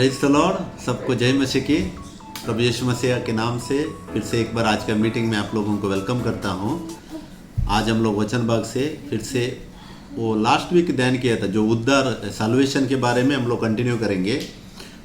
Praise the Lord. सबको जय मसीह की। प्रभु यीशु मसीह के नाम से फिर से एक बार आज का मीटिंग में आप लोगों को वेलकम करता हूं। आज हम लोग वचन भाग से फिर से वो लास्ट वीक ध्यान किया था, जो उद्धार सैल्वेशन के बारे में हम लोग कंटिन्यू करेंगे,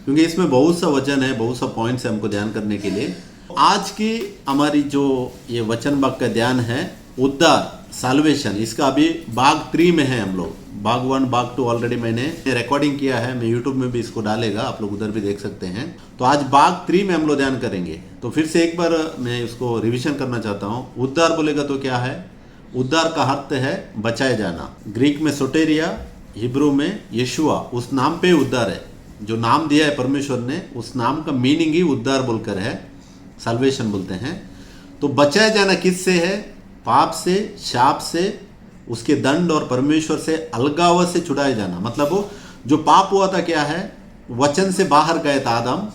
क्योंकि इसमें बहुत सा वचन है, बहुत सा पॉइंट्स है हमको ध्यान करने के लिए। आज की हमारी जो ये वचन भाग का ध्यान है उद्धार सैल्वेशन, इसका अभी भाग 3 में है। हम लोग भाग 1 भाग 2 ऑलरेडी मैंने रिकॉर्डिंग किया है, मैं यूट्यूब में भी इसको डालेगा, आप लोग उधर भी देख सकते हैं। तो आज भाग 3 में हम लोग ध्यान करेंगे। तो फिर से एक बार मैं इसको रिवीजन करना चाहता हूँ। उद्धार बोलेगा तो क्या है? उद्धार का अर्थ है बचाए जाना। ग्रीक में सोटेरिया, हिब्रू में यशुआ, उस नाम पे उद्धार है। जो नाम दिया है परमेश्वर ने, उस नाम का मीनिंग ही उद्धार बोलकर है, सैल्वेशन बोलते हैं। तो बचाया जाना किससे है? पाप से, शाप से, उसके दंड और परमेश्वर से अलगाव से छुड़ाया जाना। मतलब वो जो पाप हुआ था क्या है? वचन से बाहर गए था आदम,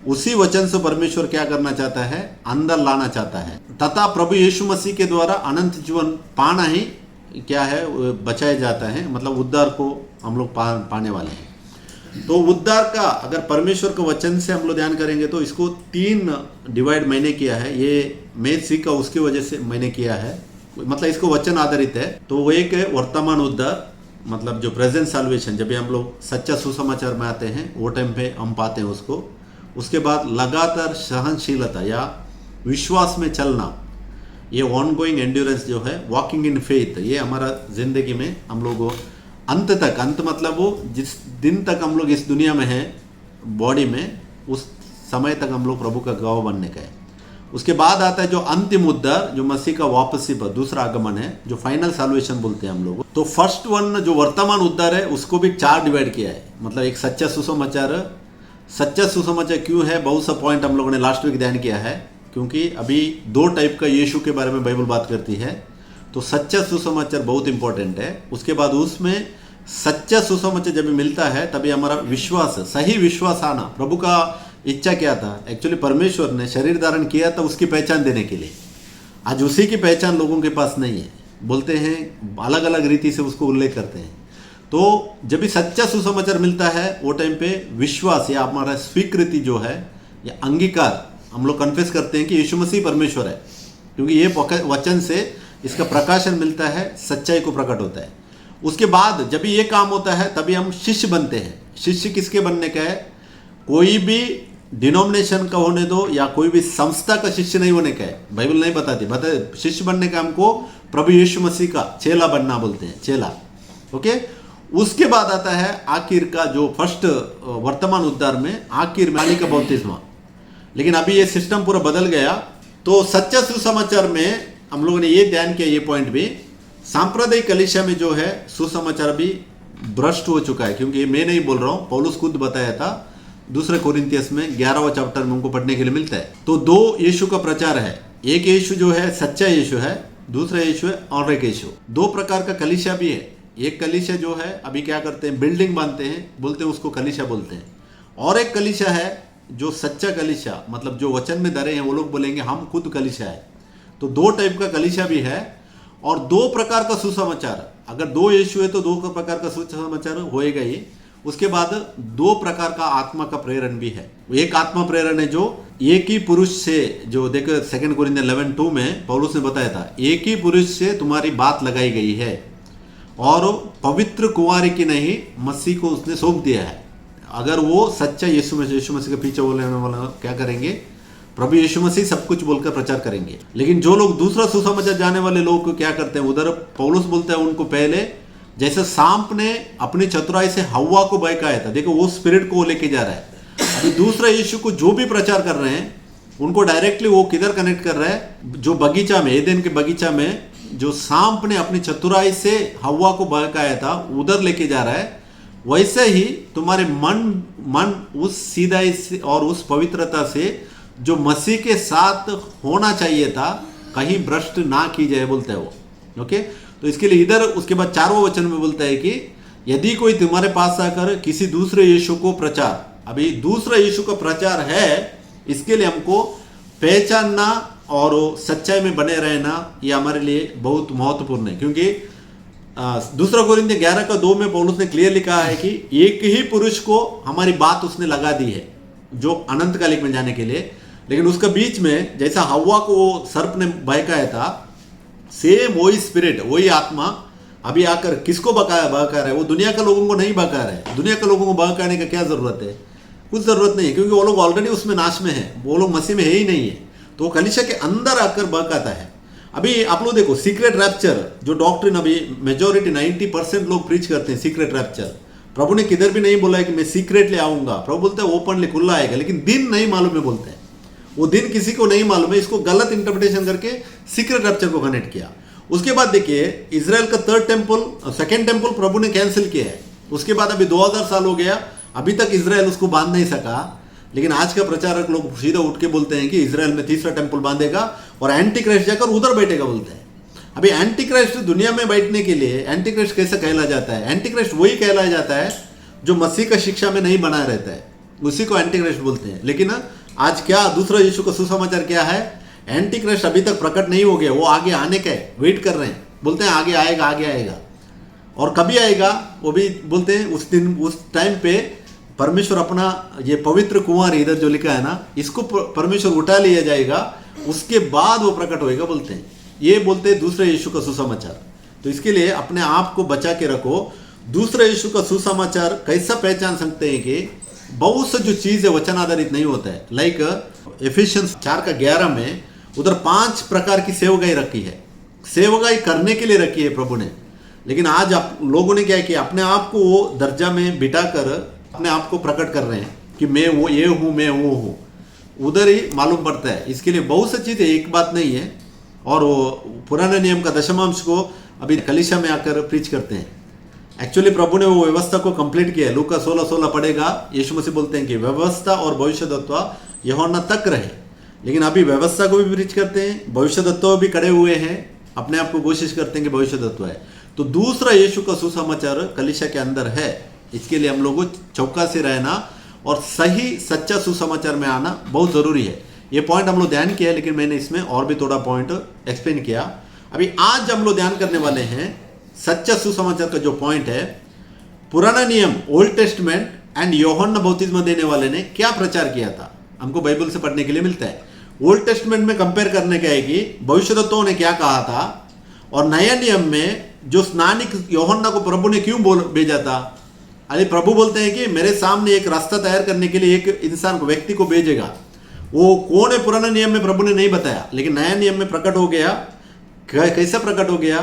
उसी वचन से परमेश्वर क्या करना चाहता है? अंदर लाना चाहता है, तथा प्रभु यीशु मसीह के द्वारा अनंत जीवन पाना ही क्या है? बचाया जाता है। मतलब उद्धार को हम लोग पाने वाले हैं। तो उद्धार का अगर परमेश्वर के वचन से हम लोग ध्यान करेंगे तो इसको 3 डिवाइड मैंने किया है। ये मैं सीखा उसकी वजह से मैंने किया है, मतलब इसको वचन आधारित है। तो वो एक है वर्तमान उद्धार, मतलब जो प्रेजेंट सैल्वेशन, जब भी हम लोग सच्चा सुसमाचार में आते हैं वो टाइम पे हम पाते हैं उसको। उसके बाद लगातार सहनशीलता या विश्वास में चलना, ये ऑन गोइंग एंड्योरेंस जो है, वॉकिंग इन फेथ, ये हमारा जिंदगी में हम लोग अंत तक, अंत मतलब वो जिस दिन तक हम लोग इस दुनिया में हैं बॉडी में, उस समय तक हम लोग प्रभु का गवाह बनने का है। उसके बाद आता है जो अंतिम उद्धार, जो मसीह का वापसी पर दूसरा आगमन है, जो फाइनल सैल्वेशन बोलते हैं हम लोग। तो फर्स्ट वन जो वर्तमान उद्धार है उसको भी 4 डिवाइड किया है। मतलब एक सच्चा सुसमाचार। सच्चा सुसमाचार क्यों है? बहुत सा पॉइंट हम लोगों ने लास्ट वीक ध्यान किया है, क्योंकि अभी 2 टाइप का यीशु के बारे में बाइबल बात करती है। तो सच्चा सुसमाचार बहुत इंपॉर्टेंट है। उसके बाद उसमें सच्चा सुसमाचार जब मिलता है तभी हमारा विश्वास, सही विश्वास आना। प्रभु का इच्छा क्या था? एक्चुअली परमेश्वर ने शरीर धारण किया था उसकी पहचान देने के लिए। आज उसी की पहचान लोगों के पास नहीं है, बोलते हैं अलग अलग रीति से उसको उल्लेख करते हैं। तो जब भी सच्चा सुसमाचार मिलता है वो टाइम पे विश्वास या हमारा स्वीकृति जो है, या अंगीकार, हम लोग कन्फेस करते हैं कि यीशु मसीह परमेश्वर है, क्योंकि ये वचन से इसका प्रकाशन मिलता है, सच्चाई को प्रकट होता है। उसके बाद जब भी ये काम होता है तभी हम शिष्य बनते हैं। शिष्य किसके बनने का है? कोई भी डिनोमिनेशन का होने दो या कोई भी संस्था का शिष्य नहीं होने का है। बाइबल नहीं बताती। शिष्य बनने का हमको प्रभु यीशु मसीह का चेला बनना बोलते हैं, चेला। ओके। उसके बाद आता है आखिर का जो फर्स्ट वर्तमान उद्धार में आखिर में पानी का बपतिस्मा। लेकिन अभी ये सिस्टम पूरा बदल गया। तो सच्चा सुसमाचार में हम लोगों ने ये ध्यान किया, ये पॉइंट भी, सांप्रदायिक कलीसिया में जो है सुसमाचार भी भ्रष्ट हो चुका है। क्योंकि मैं नहीं बोल रहा हूँ, पौलुस खुद बताया था, दूसरे कोरिन्थियस में 11वां चैप्टर में उनको पढ़ने के लिए मिलता है। तो 2 यीशु का प्रचार है। एक यीशु जो है सच्चा यीशु है, दूसरा यीशु है और एक यीशु। 2 प्रकार का कलीसिया भी है। एक कलीसिया जो है अभी क्या करते हैं, बिल्डिंग बांधते हैं, बोलते हैं उसको कलीसिया बोलते हैं। और एक कलीसिया है जो सच्चा कलीसिया, मतलब जो वचन में धरे हैं, वो लोग बोलेंगे हम खुद कलीसिया है। तो 2 टाइप का कलीसिया भी है और 2 प्रकार का सुसमाचार। अगर 2 यीशु है तो 2 प्रकार का सुसमाचार होएगा ही। उसके बाद 2 प्रकार का आत्मा का प्रेरण भी है। एक आत्मा प्रेरण है जो एक ही पुरुष से, जो देखो 2 कोरिन्थियन 11:2 में पौलुस ने बताया था, एक ही पुरुष से तुम्हारी बात लगाई गई है और पवित्र कुंवारी की नहीं, मसीह को उसने सौंप दिया है। अगर वो सच्चा यीशु मसीह के पीछे बोलने वाला क्या करेंगे? प्रभु यीशु मसीह सब कुछ बोलकर प्रचार करेंगे। लेकिन जो लोग दूसरा सुसमाचार जाने वाले लोग को क्या करते हैं, उधर पौलुस बोलता है उनको पहले, जैसे सांप ने अपनी चतुराई से हव्वा को बहकाया था, देखो वो स्पिरिट को लेके जा रहा है। अभी दूसरा यीशु को जो भी प्रचार कर रहे हैं उनको डायरेक्टली वो किधर कनेक्ट कर रहा है? जो बगीचा में, एदेन के बगीचा में जो सांप ने अपनी चतुराई से हव्वा को बहकाया था, उधर लेके जा रहा है। वैसे ही तुम्हारे मन उस सीधाई से और उस पवित्रता से जो मसीह के साथ होना चाहिए था, कहीं भ्रष्ट ना की जाए, बोलता है वो। ओके। तो इसके लिए इधर उसके बाद 4वां वचन में बोलता है कि यदि कोई तुम्हारे पास आकर किसी दूसरे यीशु को प्रचार, अभी दूसरा यीशु का प्रचार है, इसके लिए हमको पहचानना और सच्चाई में बने रहना, ये हमारे लिए बहुत महत्वपूर्ण है। क्योंकि दूसरा कोरिन्थियों 11:2 में पौलुस ने क्लियरली कहा है कि एक ही पुरुष को हमारी बात उसने लगा दी है जो अनंत कालिक में जाने के लिए, लेकिन उसका बीच में जैसा हव्वा को वो सर्प ने बहकाया था, सेम वही स्पिरिट, वही आत्मा अभी आकर किसको बहका रहा है? वो दुनिया के लोगों को नहीं बहका रहा है। दुनिया के लोगों को बहकाने का क्या जरूरत है? कुछ जरूरत नहीं है, क्योंकि वो लोग ऑलरेडी उसमें नाश में है, वो लोग मसीह में है ही नहीं है। तो वो कलीसिया के अंदर आकर बहकाता है। अभी आप लोग देखो सीक्रेट रैप्चर जो डॉक्ट्रिन अभी मेजोरिटी 90% लोग प्रीच करते हैं, सीक्रेट रैप्चर। प्रभु ने किधर भी नहीं बोला है कि मैं सीक्रेटली आऊंगा। प्रभु बोलते हैं ओपनली खुला आएगा, लेकिन दिन नहीं मालूम है बोलते हैं। वो दिन किसी को नहीं मालूम है, इसको गलत इंटरप्रिटेशन करके सीक्रेट रैप्चर को कनेक्ट किया। उसके बाद देखिए इजराइल का सेकेंड टेम्पल प्रभु ने कैंसिल किया है। उसके बाद अभी 2000 साल हो गया, अभी तक इजराइल उसको बांध नहीं सका। लेकिन आज का प्रचारक लोग सीधा उठ के बोलते हैं कि इजराइल में तीसरा टेम्पल बांधेगा और एंटी क्राइस्ट जाकर उधर बैठेगा बोलते हैं। अभी एंटी क्राइस्ट दुनिया में बैठने के लिए एंटी क्राइस्ट कैसे कहला जाता है? एंटी क्राइस्ट वही कहलाया जाता है जो मसीह का शिक्षा में नहीं बना रहता है, उसी को एंटी क्राइस्ट बोलते हैं। लेकिन आज क्या दूसरा यीशु का सुसमाचार क्या है? एंटी क्राइस्ट अभी तक प्रकट नहीं हो गया, वो आगे आने का है, वेट कर रहे हैं। बोलते हैं आगे आएगा, आगे आएगा। और कभी आएगा वो भी बोलते हैं उस दिन, उस टाइम पे परमेश्वर अपना ये पवित्र कुंवर इधर जो लिखा है ना, इसको परमेश्वर उठा लिया जाएगा, उसके बाद वो प्रकट होएगा बोलते हैं। ये बोलते हैं दूसरे यीशु का सुसमाचार। तो इसके लिए अपने आप को बचा के रखो। दूसरे यीशु का सुसमाचार कैसा पहचान सकते हैं कि बहुत से जो चीज है वचन आधारित नहीं होता है। लाइक एफिशिएंस 4:11 में उधर 5 प्रकार की सेवकाई रखी है, सेवकाई करने के लिए रखी है प्रभु ने। लेकिन आज आप लोगों ने क्या किया? अपने आप को वो दर्जा में बिठाकर अपने आप को प्रकट कर रहे हैं कि मैं वो ये हूँ, मैं वो हूँ। उधर ही मालूम पड़ता है। इसके लिए बहुत सी चीज़ें, एक बात नहीं है। और वो पुराने नियम का दशमांश को अभी कलीसिया में आकर प्रीच करते हैं। एक्चुअली प्रभु ने वो व्यवस्था को कंप्लीट किया है। लूका 16:16 पढ़ेगा, यीशु मसीह बोलते हैं कि व्यवस्था और भविष्यद्वत्ता यूहन्ना तक रहे। लेकिन अभी व्यवस्था को भी प्रीच करते हैं, भविष्यद्वत्ता भी खड़े हुए हैं, अपने आप को कोशिश करते हैं कि भविष्यद्वत्ता है। तो दूसरा यीशु का सुसमाचार कलीसिया के अंदर है। इसके लिए हम लोगों को चौका से रहना और सही सच्चा सुसमाचार में आना बहुत ज़रूरी है। ये पॉइंट हम लोग ध्यान किया, लेकिन मैंने इसमें और भी थोड़ा पॉइंट एक्सप्लेन किया। अभी आज हम लोग ध्यान करने वाले हैं सच्चा सुसमाचार का जो पॉइंट है। पुराना नियम ओल्ड टेस्टमेंट एंड यूहन्ना बपतिस्मा देने वाले ने क्या प्रचार किया था, हमको बाइबल से पढ़ने के लिए मिलता है। ओल्ड टेस्टमेंट में कंपेयर करने का है कि भविष्यद्वक्ताओं ने क्या कहा था, और नया नियम में जो स्नानिक यूहन्ना को प्रभु ने क्यों भेजा था। अरे प्रभु बोलते हैं कि मेरे सामने एक रास्ता तैयार करने के लिए एक इंसान को, व्यक्ति को भेजेगा। वो कौन है पुराने नियम में प्रभु ने नहीं बताया, लेकिन नया नियम में प्रकट हो गया। कैसा प्रकट हो गया?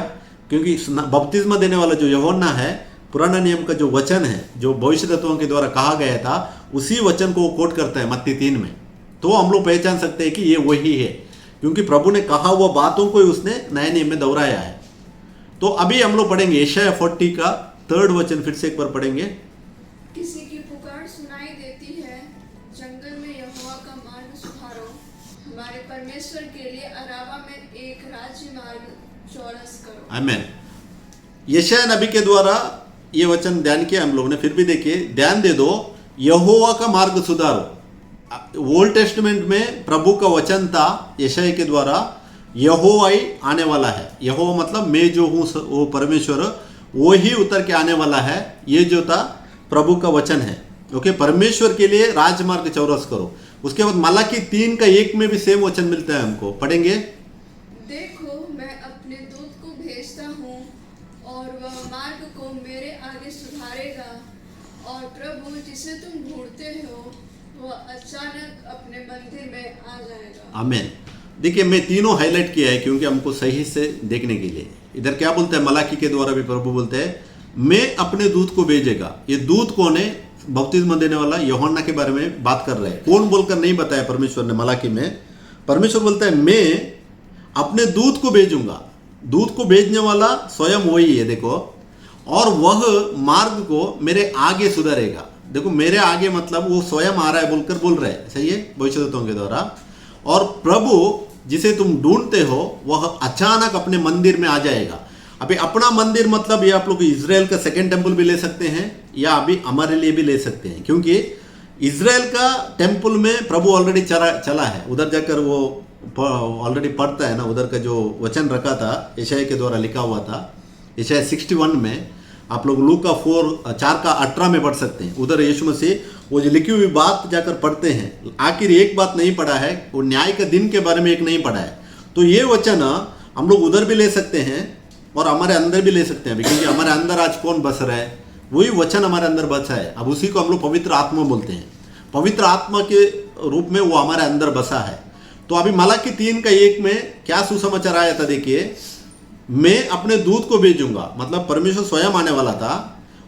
क्योंकि बपतिस्मा देने वाला जो यूहन्ना है, पुराना नियम का जो वचन है जो भविष्यद्वक्ताओं के द्वारा कहा गया था, उसी वचन को वो कोट करता है मत्ती 3 में। तो हम लोग पहचान सकते हैं कि ये वही है, क्योंकि प्रभु ने कहा हुआ बातों को ही उसने नए नियम में दोहराया है। तो अभी हम लोग पढ़ेंगे यशायाह 40 का 3rd वचन, फिर से एक बार पढ़ेंगे। किसी की पुकार सुनाई देती है, जंगल में यहोवा का मार्ग सुधारो, हमारे परमेश्वर के लिए अराबा में एक राज्य मार्ग चौरस करो। आमीन। यशायाह नबी के द्वारा ये वचन ध्यान किया हम लोग ने। फिर भी देखिए, ध्यान दे दो, यहोवा का मार्ग सुधारो। ओल्ड टेस्टमेंट में प्रभु का वचन था यशायाह के द्वारा, यहोवा ही आने वाला है। यहोवा मतलब मैं जो हूँ वो परमेश्वर, वो ही उतर के आने वाला है। ये जो था प्रभु का वचन है। ओके, परमेश्वर के लिए राजमार्ग चौरस करो। उसके बाद मलाकी 3:1 में भी सेम वचन मिलता है हमको, पढ़ेंगे। देखो मैं अपने दूत को भेजता हूँ और वह मार्ग को मेरे आगे सुधारेगा, और प्रभु जिसे तुम ढूंढते हो वह अचानक अपने मंदिर में आ जाएगा। आमीन। देखिए, मैं तीनों हाईलाइट किया है क्योंकि हमको सही से देखने के लिए। इधर क्या बोलते हैं, मलाकी के द्वारा भी प्रभु बोलते हैं मैं अपने दूत को भेजेगा। ये दूत कौन है? बपतिस्मा देने वाला यूहन्ना के बारे में बात कर रहे हैं। कौन बोलकर नहीं बताया परमेश्वर ने मलाकी में। परमेश्वर बोलता है मैं अपने दूत को भेजूंगा। दूत को भेजने वाला स्वयं वही है, देखो, और वह मार्ग को मेरे आगे सुधारेगा। देखो, मेरे आगे मतलब वो स्वयं आ रहा है बोलकर बोल रहे हैं, सही है, भविष्यद्वक्ताओं के द्वारा। और प्रभु जिसे तुम ढूंढते हो वह अचानक अपने मंदिर में आ जाएगा। अभी अपना मंदिर मतलब ये आप लोग इजराइल का सेकेंड टेम्पल भी ले सकते हैं, या अभी हमारे लिए भी ले सकते हैं, क्योंकि इजराइल का टेम्पल में प्रभु ऑलरेडी चला है। उधर जाकर वो ऑलरेडी पढ़ता है ना, उधर का जो वचन रखा था यशायाह के द्वारा लिखा हुआ था, यशाया 61 में आप लोग लूका 4:18 में पढ़ सकते हैं। उधर यीशु मसीह वो जो लिखी हुई बात जाकर पढ़ते हैं, आखिर एक बात नहीं पढ़ा है, वो न्याय के दिन के बारे में एक नहीं पढ़ा है। तो ये वचन हम लोग उधर भी ले सकते हैं और हमारे अंदर भी ले सकते हैं, क्योंकि हमारे अंदर आज कौन बस रहा है, वही वचन हमारे अंदर बसा है। अब उसी को हम लोग पवित्र आत्मा बोलते हैं। पवित्र आत्मा के रूप में वो हमारे अंदर बसा है। तो अभी मलाकी 3:1 में क्या सुसमाचार आया था, देखिए, मैं अपने दूत को भेजूंगा, मतलब परमेश्वर स्वयं आने वाला था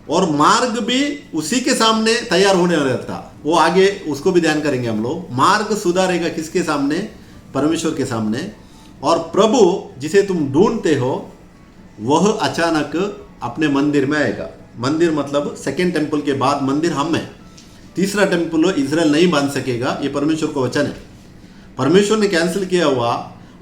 और मार्ग भी उसी के सामने तैयार होने वाला था। वो आगे उसको भी ध्यान करेंगे हम लोग। मार्ग सुधारेगा किसके सामने? परमेश्वर के सामने। और प्रभु जिसे तुम ढूंढते हो वह अचानक अपने मंदिर में आएगा। मंदिर मतलब सेकेंड टेम्पल के बाद मंदिर हम है। तीसरा टेम्पल इजराइल नहीं बांध सकेगा, ये परमेश्वर का वचन है। परमेश्वर ने कैंसिल किया हुआ,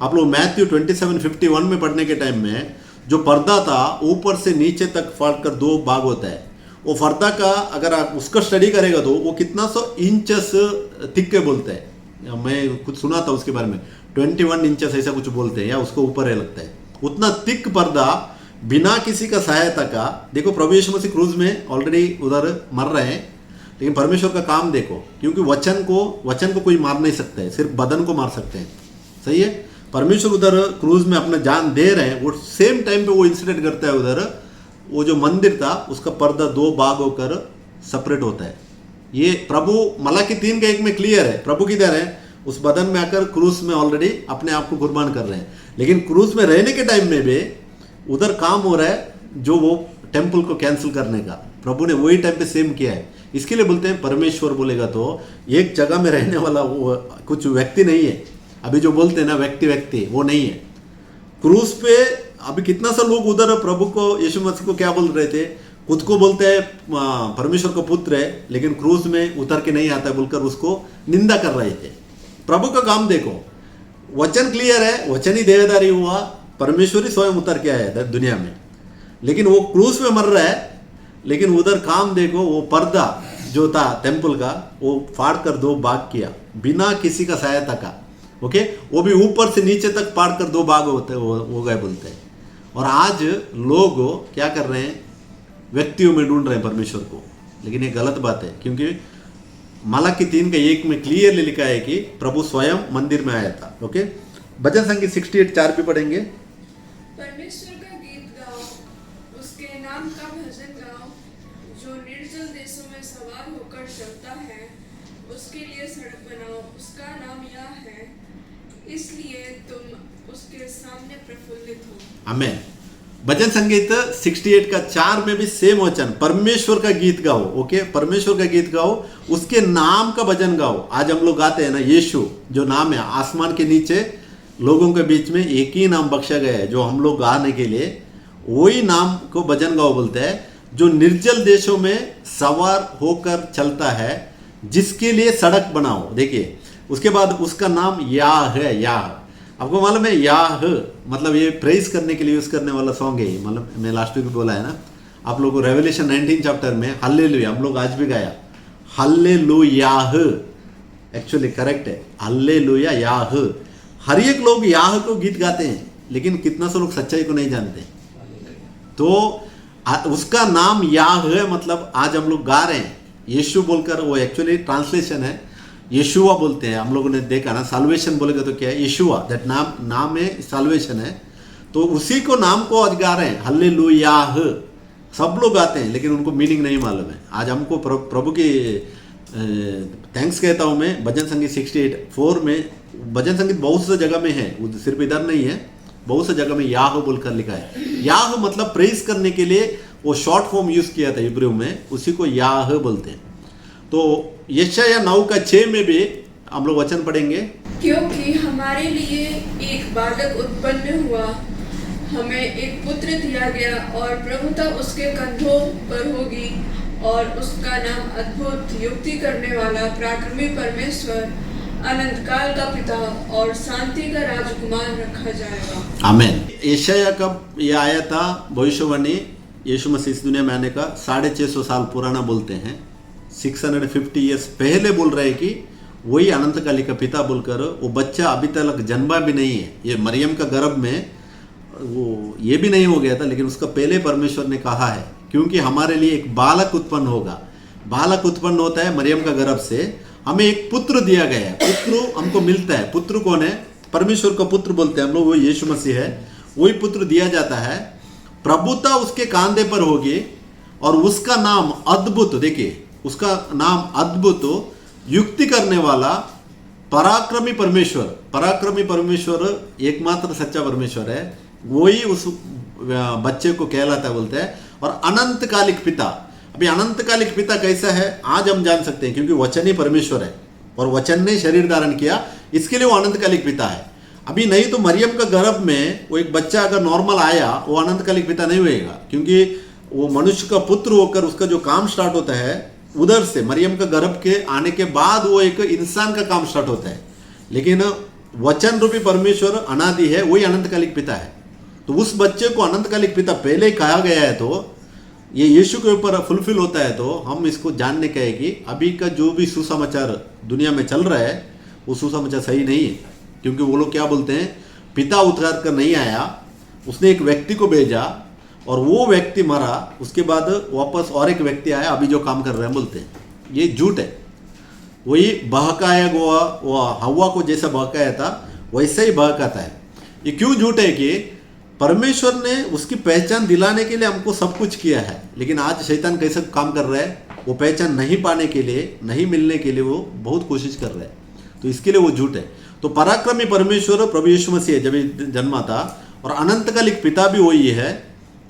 आप लोग मैथ्यू 27:51 में पढ़ने के टाइम में जो पर्दा था ऊपर से नीचे तक फाड़ कर 2 भाग होता है। वो पर्दा का अगर आप उसका स्टडी करेगा तो वो कितना 100 इंचेस थिक के बोलते हैं। मैं कुछ सुना था उसके बारे में, 21 इंचेस ऐसा कुछ बोलते हैं, या उसको ऊपर है लगता है। उतना थिक पर्दा बिना किसी का सहायता का। देखो प्रभु यीशु मसीह क्रूज में ऑलरेडी उधर मर रहे हैं, लेकिन परमेश्वर का काम देखो, क्योंकि वचन को कोई मार नहीं सकता है, सिर्फ बदन को मार सकते हैं। सही है। परमेश्वर उधर क्रूज में अपना जान दे रहे हैं, वो सेम टाइम पे वो इंसिडेंट करता है। उधर वो जो मंदिर था उसका पर्दा 2 भाग होकर सेपरेट होता है। ये प्रभु मलाकी 3:1 में क्लियर है। प्रभु किधर है? उस बदन में आकर क्रूज में ऑलरेडी अपने आप को कुर्बान कर रहे हैं। लेकिन क्रूज में रहने के टाइम में भी उधर काम हो रहा है, जो वो टेम्पल को कैंसिल करने का। प्रभु ने वही टाइम पे सेम किया है। इसके लिए बोलते हैं परमेश्वर बोलेगा तो एक जगह में रहने वाला वो कुछ व्यक्ति नहीं है। अभी जो बोलते हैं ना व्यक्ति, वो नहीं है। क्रूज पे अभी कितना सा लोग उधर प्रभु को, यीशु मसीह को क्या बोल रहे थे? खुद को बोलते हैं परमेश्वर का पुत्र है, लेकिन क्रूज में उतर के नहीं आता बोलकर उसको निंदा कर रहे थे। प्रभु का काम देखो, वचन क्लियर है, वचन ही देहधारी हुआ, परमेश्वर ही स्वयं उतर के आया दुनिया में, लेकिन वो क्रूज में मर रहा है। लेकिन उधर काम देखो, वो पर्दा जो था टेम्पल का वो फाड़ कर 2 भाग किया बिना किसी का सहायता का। ओके, वो भी ऊपर से नीचे तक फाड़ कर 2 भाग होते हो गए बोलते हैं। और आज लोग क्या कर रहे हैं? व्यक्तियों में ढूंढ रहे हैं परमेश्वर को, लेकिन ये गलत बात है, क्योंकि मलाकी 3:1 में क्लियरली लिखा है कि प्रभु स्वयं मंदिर में आया था। ओके, भजन संगीत 68:4 भी पढ़ेंगे। परमेश्वर का गीत गाओ, उसके नाम का भजन गाओ, जो निर्जल देशों में सवार होकर चलता है, उसके लिए सड़क बनाओ, उसका नाम यह है, इसलिए तुम उसके सामने प्रफुल्लित हो। आमेन। भजन संगीत 68:4 में भी सेम वचन, परमेश्वर का गीत गाओ। ओके, परमेश्वर का गीत गाओ, उसके नाम का भजन गाओ। आज हम लोग गाते हैं ना, यीशु जो नाम है, आसमान के नीचे लोगों के बीच में एक ही नाम बख्शा गया है जो हम लोग गाने के लिए, वही नाम को भजन गाओ बोलते हैं। जो निर्जल देशों में सवार होकर चलता है, जिसके लिए सड़क बनाओ। देखिए, उसके बाद उसका नाम याह है। याह आपको मालूम है, याह मतलब ये प्रेज करने के लिए यूज करने वाला सॉन्ग है। मतलब मैं लास्ट वीक बोला है ना आप लोगों को, रेवलेशन 19 चैप्टर में हल्लेलुया, हम लोग आज भी गाया हल्लेलुयाह, एक्चुअली करेक्ट है हल्लेलुया याह। हर एक लोग याह को गीत गाते हैं, लेकिन कितना सा लोग सच्चाई को नहीं जानते। तो उसका नाम याह है, मतलब आज हम लोग गा रहे हैं यीशु बोलकर, वो एक्चुअली ट्रांसलेशन है, यीशुआ बोलते हैं। हम लोगों ने देखा ना, साल्वेशन बोलेगा तो क्या है? यीशुआ, दैट नाम है, साल्वेशन है। तो उसी को नाम को आज गा रहे हैं, हल्लेलुयाह। सब लोग गाते हैं, लेकिन उनको मीनिंग नहीं मालूम है। आज हमको प्रभु की थैंक्स कहता हूँ मैं। भजन संगीत 68:4 में, भजन संगीत बहुत सी जगह में है, सिर्फ इधर नहीं है, बहुत सी जगह में याह बोलकर लिखा है। याह मतलब प्रेज करने के लिए वो शॉर्ट फॉर्म यूज किया था हिब्रू में, उसी को याह बोलते हैं। तो यशायाह 9:6 में भी हम लोग वचन पढ़ेंगे। क्योंकि हमारे लिए एक बालक उत्पन्न हुआ, हमें एक पुत्र दिया गया, और प्रभुता उसके कंधों पर होगी, और उसका नाम अद्भुत, युक्ति करने वाला, पराक्रमी परमेश्वर, अनंत काल का पिता और शांति का राजकुमार रखा जाएगा। आमीन। यशायाह कब ये आया था? भविष्यवाणी यीशु मसीह इस दुनिया में आने का 650 साल पुराना बोलते हैं। 650 ईयर्स पहले बोल रहे हैं कि वही अनंतकाली का पिता बोलकर। वो बच्चा अभी तक जन्मा भी नहीं है, ये मरियम का गर्भ में वो ये भी नहीं हो गया था, लेकिन उसका पहले परमेश्वर ने कहा है क्योंकि हमारे लिए एक बालक उत्पन्न होगा। बालक उत्पन्न होता है मरियम का गर्भ से, हमें एक पुत्र दिया गया है, पुत्र हमको मिलता है। पुत्र कौन है? परमेश्वर का पुत्र बोलते हैं हम लोग, वो यीशु मसीह है। वही पुत्र दिया जाता है, प्रभुता उसके कांधे पर होगी और उसका नाम अद्भुत, देखिए उसका नाम अद्भुत, युक्ति करने वाला, पराक्रमी परमेश्वर। पराक्रमी परमेश्वर एकमात्र सच्चा परमेश्वर है, वही उस बच्चे को कहलाता है, बोलते हैं। और अनंतकालिक पिता। अभी अनंतकालिक पिता कैसा है आज हम जान सकते हैं, क्योंकि वचन ही परमेश्वर है और वचन ने शरीर धारण किया, इसके लिए वो अनंतकालिक पिता है। अभी नहीं तो मरियम का गर्भ में वो एक बच्चा अगर नॉर्मल आया, वो अनंतकालिक पिता नहीं होएगा, क्योंकि वो मनुष्य का पुत्र होकर उसका जो काम स्टार्ट होता है उधर से, मरियम का गर्भ के आने के बाद वो एक इंसान का काम स्टार्ट होता है। लेकिन वचन रूपी परमेश्वर अनादि है, वही अनंतकालिक पिता है। तो उस बच्चे को अनंतकालिक पिता पहले ही कहा गया है, तो ये यीशु के ऊपर फुलफिल होता है। तो हम इसको जानने का है कि अभी का जो भी सुसमाचार दुनिया में चल रहा है वो सुसमाचार सही नहीं है, क्योंकि वो लोग क्या बोलते हैं, पिता उतार कर नहीं आया, उसने एक व्यक्ति को भेजा और वो व्यक्ति मरा, उसके बाद वापस और एक व्यक्ति आया अभी जो काम कर रहे हैं, बोलते हैं। ये झूठ है। वही बहकाया हुआ, वो हवा को जैसा बहकाया था वैसा ही बहकाता है। ये क्यों झूठ है कि परमेश्वर ने उसकी पहचान दिलाने के लिए हमको सब कुछ किया है, लेकिन आज शैतान कैसे काम कर रहा है, वो पहचान नहीं पाने के लिए, नहीं मिलने के लिए वो बहुत कोशिश कर रहा है, तो इसके लिए वो झूठ है। तो पराक्रमी परमेश्वर प्रभु यीशु मसीह जब जन्मा था, और अनंतकालिक पिता भी वही है,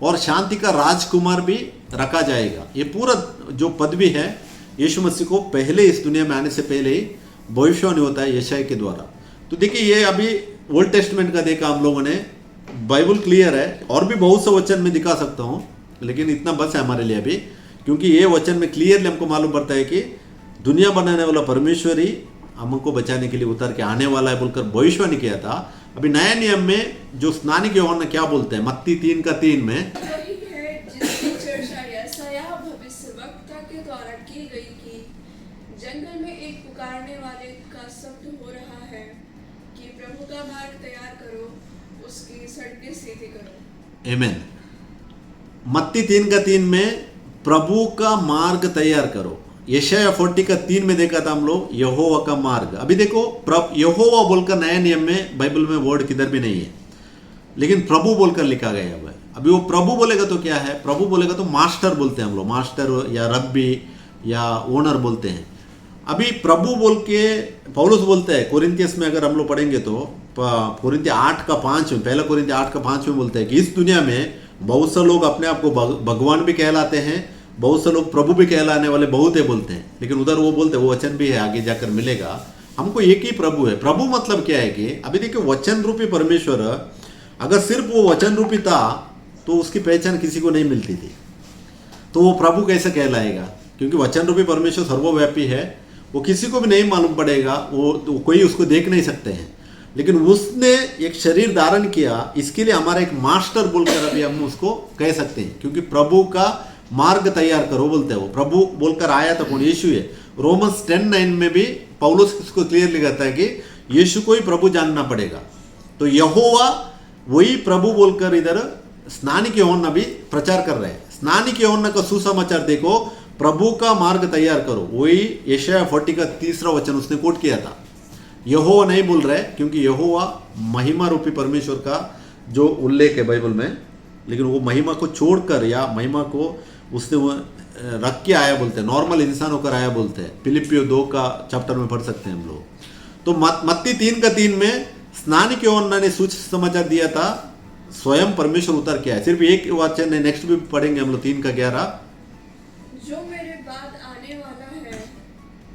और शांति का राजकुमार भी रखा जाएगा। ये पूरा जो पदवी है यीशु मसीह को पहले इस दुनिया में आने से पहले ही भविष्यवाणी होता है यशायाह के द्वारा। तो देखिए ये अभी ओल्ड टेस्टमेंट का देखा हम लोगों ने, बाइबल क्लियर है, और भी बहुत से वचन में दिखा सकता हूँ, लेकिन इतना बस है हमारे लिए अभी, क्योंकि ये वचन में क्लियरली हमको मालूम पड़ता है कि दुनिया बनाने वाला परमेश्वर ही हमको बचाने के लिए उतर के आने वाला है बोलकर भविष्यवाणी किया था। अभी नए नियम में जो स्नानिक यूहन्ना क्या बोलते हैं, मत्ती 3:3 में, वही है जिसकी चर्चा यशायाह भविष्यवक्ता के द्वारा की गई कि जंगल में एक पुकारने वाले का शब्द हो रहा है कि प्रभु का मार्ग तैयार करो, उसकी सड़कें सीधी करो। आमीन। मत्ती 3:3 में प्रभु का मार्ग तैयार करो। यशायाह 40:3 में देखा था हम लोग, यहोवा का मार्ग। अभी देखो यहोवा बोलकर नए नियम में बाइबल में वर्ड किधर भी नहीं है, लेकिन प्रभु बोलकर लिखा गया हुआ है। अभी वो प्रभु बोलेगा तो क्या है, प्रभु बोलेगा तो मास्टर बोलते हैं हम लोग, मास्टर या रब्बी या ओनर बोलते हैं। अभी प्रभु बोल के पौलुस बोलते हैं कोरिन्थियस में, अगर हम लोग पढ़ेंगे तो कोरिन्थिय 8:5 में, पहला कोरिन्थिय 8:5 में बोलते हैं कि इस दुनिया में बहुत से लोग अपने आप को भगवान भी कहलाते हैं, बहुत से लोग प्रभु भी कहलाने वाले बहुत है बोलते हैं, लेकिन उधर वो बोलते हैं, वो वचन भी है आगे जाकर मिलेगा हमको, एक ही प्रभु है। प्रभु मतलब क्या है कि अभी देखिए वचन रूपी परमेश्वर अगर सिर्फ वो वचन रूपी था तो उसकी पहचान किसी को नहीं मिलती थी, तो वो प्रभु कैसे कहलाएगा, क्योंकि वचन रूपी परमेश्वर सर्वव्यापी है, वो किसी को भी नहीं मालूम पड़ेगा, वो कोई उसको देख नहीं सकते हैं, लेकिन उसने एक शरीर धारण किया, इसके लिए हमारा एक मास्टर बोलकर अभी हम उसको कह सकते हैं, क्योंकि प्रभु का मार्ग तैयार करो बोलते हैं। वो प्रभु बोलकर आया था कौन, यीशु है। रोमन्स 10:9 में भी पौलुस इसको क्लियरली कहता है कि यीशु को ही प्रभु जानना पड़ेगा। तो यहोवा वही प्रभु बोलकर इधर स्नानिक यूहन्ना भी प्रचार कर रहे हैं। स्नानिक यूहन्ना का सुसमाचार देखो, प्रभु का मार्ग तैयार करो, वही यशायाह 40 का 3 वचन उसने कोट किया था। यहोवा नहीं बोल रहे, क्योंकि यहोवा महिमा रूपी परमेश्वर का जो उल्लेख है बाइबल में, लेकिन वो महिमा को छोड़कर या महिमा को उसने वो रख के आया बोलते हैं, नॉर्मल इंसान होकर आया बोलते हैं। फिलिपियो 2 का चैप्टर में पढ़ सकते हैं हम लोग। तो मत्ती 3:3 में स्नानिक यूहन्ना ने सुसमाचार दिया था, स्वयं परमेश्वर उतर के आया। सिर्फ एक वचन है, नेक्स्ट भी पढ़ेंगे हम लोग 3:11, जो मेरे बाद आने वाला है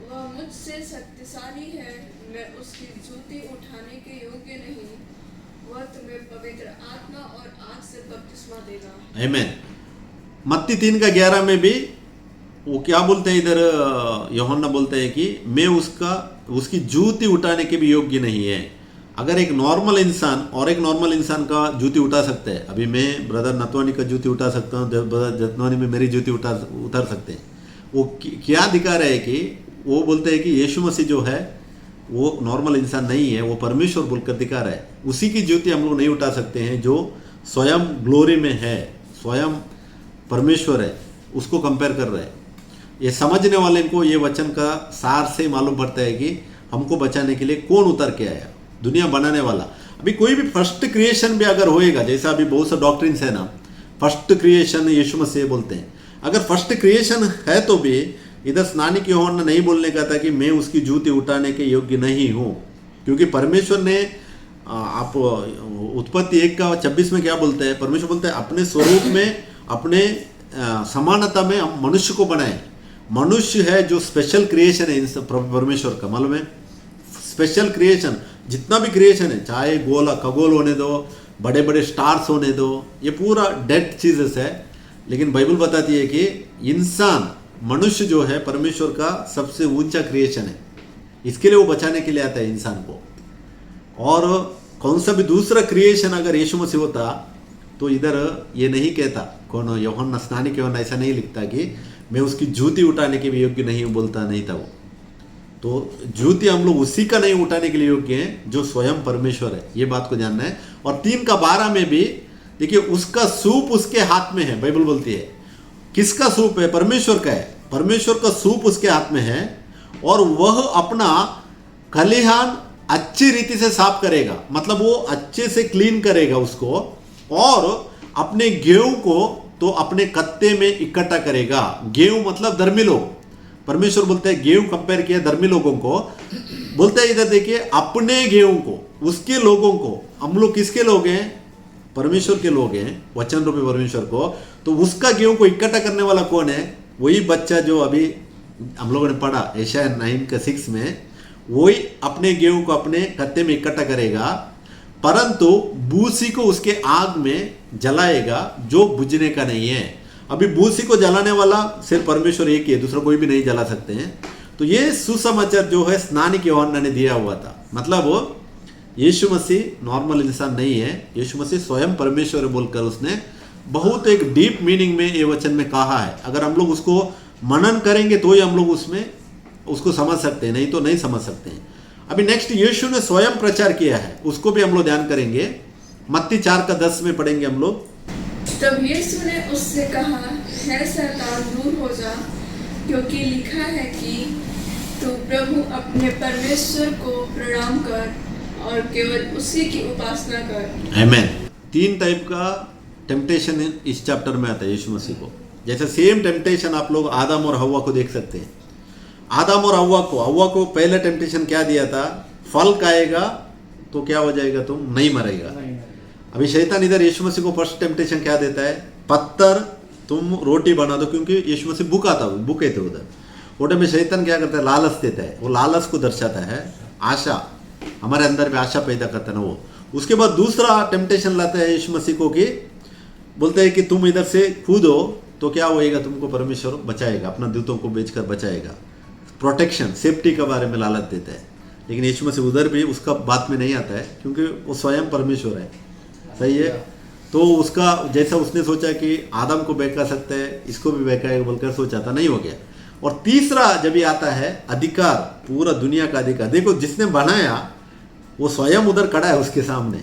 वह मुझसे शक्तिशाली है, मैं उसकी जूती उठाने के योग्य नहीं, वह तुम्हें पवित्र आत्मा और आग से बपतिस्मा देगा। आमीन। मत्ती 3:11 में भी वो क्या बोलते हैं इधर, यूहन्ना बोलते हैं कि मैं उसकी जूती उठाने के भी योग्य नहीं है। अगर एक नॉर्मल इंसान और एक नॉर्मल इंसान का जूती उठा सकते हैं, अभी मैं ब्रदर नतवानी का जूती उठा सकता हूँ, ब्रदर जतवानी में मेरी जूती उतार सकते हैं। वो क्या दिखा रहे हैं कि वो बोलते हैं कि यीशु मसीह जो है वो नॉर्मल इंसान नहीं है, वो परमेश्वर बोलकर दिखा रहा है। उसी की जूती हम लोग नहीं उठा सकते हैं जो स्वयं ग्लोरी में है, स्वयं परमेश्वर है, उसको कंपेयर कर रहे हैं। ये समझने वाले को ये वचन का सार से मालूम पड़ता है कि हमको बचाने के लिए कौन उतर के आया, दुनिया बनाने वाला। अभी कोई भी फर्स्ट क्रिएशन भी अगर होएगा, जैसा अभी बहुत सा डॉक्ट्रिन्स है ना, फर्स्ट क्रिएशन यीशु मसीह बोलते हैं, अगर फर्स्ट क्रिएशन है तो भी इधर स्नानिक यूहन्ना ने नहीं बोलने का था कि मैं उसकी जूती उठाने के योग्य नहीं हूँ, क्योंकि परमेश्वर ने आप उत्पत्ति 1:26 में क्या बोलते हैं, परमेश्वर बोलते हैं अपने स्वरूप में, अपने समानता में हम मनुष्य को बनाए। मनुष्य है जो स्पेशल क्रिएशन है परमेश्वर का, मालूम है, स्पेशल क्रिएशन। जितना भी क्रिएशन है, चाहे गोला खगोल होने दो, बड़े बड़े स्टार्स होने दो, ये पूरा डेड चीजेस है, लेकिन बाइबल बताती है कि इंसान, मनुष्य जो है परमेश्वर का सबसे ऊंचा क्रिएशन है। इसके लिए वो बचाने के लिए आता है इंसान को। और कौन सा भी दूसरा क्रिएशन अगर यीशु मसीह होता तो इधर ये नहीं कहता, कौन यूहन्ना स्नानिक यूहन्ना ऐसा नहीं लिखता कि मैं उसकी जूती उठाने के भी योग्य नहीं हूँ, बोलता नहीं था वो। तो जूती हम लोग उसी का नहीं उठाने के लिए योग्य हैं जो स्वयं परमेश्वर है, ये बात को जानना है। और 3:12 में भी देखिए, उसका सूप उसके हाथ में है, बाइबल बोलती है। किसका सूप है? परमेश्वर का है। परमेश्वर का सूप उसके हाथ में है और वह अपना खलिहान अच्छी रीति से साफ करेगा, मतलब वो अच्छे से क्लीन करेगा उसको, और अपने गेहूं को तो अपने कत्ते में इकट्ठा करेगा। गेहूं मतलब धर्मी लोग, परमेश्वर बोलते हैं गेहूं कंपेयर किया धर्मी लोगों को, बोलते हैं इधर देखिए अपने गेहूं को, उसके लोगों को। हम लोग किसके लोग हैं? परमेश्वर के लोग हैं, वचन रूपी परमेश्वर को। तो उसका गेहूं को इकट्ठा करने वाला कौन है? वही बच्चा जो अभी हम लोगों ने पढ़ा यशायाह 9:6 में, वही अपने गेहूं को अपने कत्ते में इकट्ठा करेगा, परंतु बूसी को उसके आग में जलाएगा जो बुझने का नहीं है। अभी बूसी को जलाने वाला सिर्फ परमेश्वर एक ही है, दूसरा कोई भी नहीं जला सकते हैं। तो ये सुसमाचार जो है स्नानिक यूहन्ना ने दिया हुआ था, मतलब यीशु मसीह नॉर्मल इंसान नहीं है, यीशु मसीह स्वयं परमेश्वर बोलकर उसने बहुत एक डीप मीनिंग में ये वचन में कहा है। अगर हम लोग उसको मनन करेंगे तो ही हम लोग उसमें उसको समझ सकते हैं, नहीं तो नहीं समझ सकते हैं। अभी नेक्स्ट यीशु ने स्वयं प्रचार किया है, उसको भी हम लोग ध्यान करेंगे। मत्ती 4:10 में पढ़ेंगे हम लोग। तब यीशु ने उससे कहा, है शैतान दूर हो जा, क्योंकि लिखा है कि तू प्रभु अपने परमेश्वर को प्रणाम कर और केवल उसी की उपासना कर। आमीन। 3 टाइप का टेम्पटेशन इस चैप्टर में आता है यीशु मसीह को। जैसे सेम टेम्पटेशन आप लोग आदम और हव्वा को देख सकते हैं। आदम और हव्वा को पहला टेम्पटेशन क्या दिया था? फल खाएगा तो क्या हो जाएगा, तुम नहीं मरेगा। अभी शैतान इधर यीशु मसीह को फर्स्ट टेम्पटेशन क्या देता है? पत्थर तुम रोटी बना दो, क्योंकि यीशु मसीह भूखे थे उधर। वो में शैतान क्या करता है? लालच देता है। वो लालच को दर्शाता है, आशा, हमारे अंदर भी आशा पैदा करता है ना वो। उसके बाद दूसरा टेम्पटेशन लाता है यीशु मसीह को कि बोलते हैं कि तुम इधर से कूदो तो क्या होएगा, तुमको परमेश्वर बचाएगा, अपना दूतों को बेचकर बचाएगा। प्रोटेक्शन, सेफ्टी के बारे में लालच देता है। लेकिन यीशु मसीह उधर भी उसका बात में नहीं आता है, क्योंकि वो स्वयं परमेश्वर है, सही है। तो उसका जैसा उसने सोचा कि आदम को बहका सकता है, इसको भी बहकाएगा बोलकर सोचा था, नहीं हो गया। और तीसरा जब ये आता है अधिकार, पूरा दुनिया का अधिकार। देखो जिसने बनाया वो स्वयं उधर खड़ा है उसके सामने।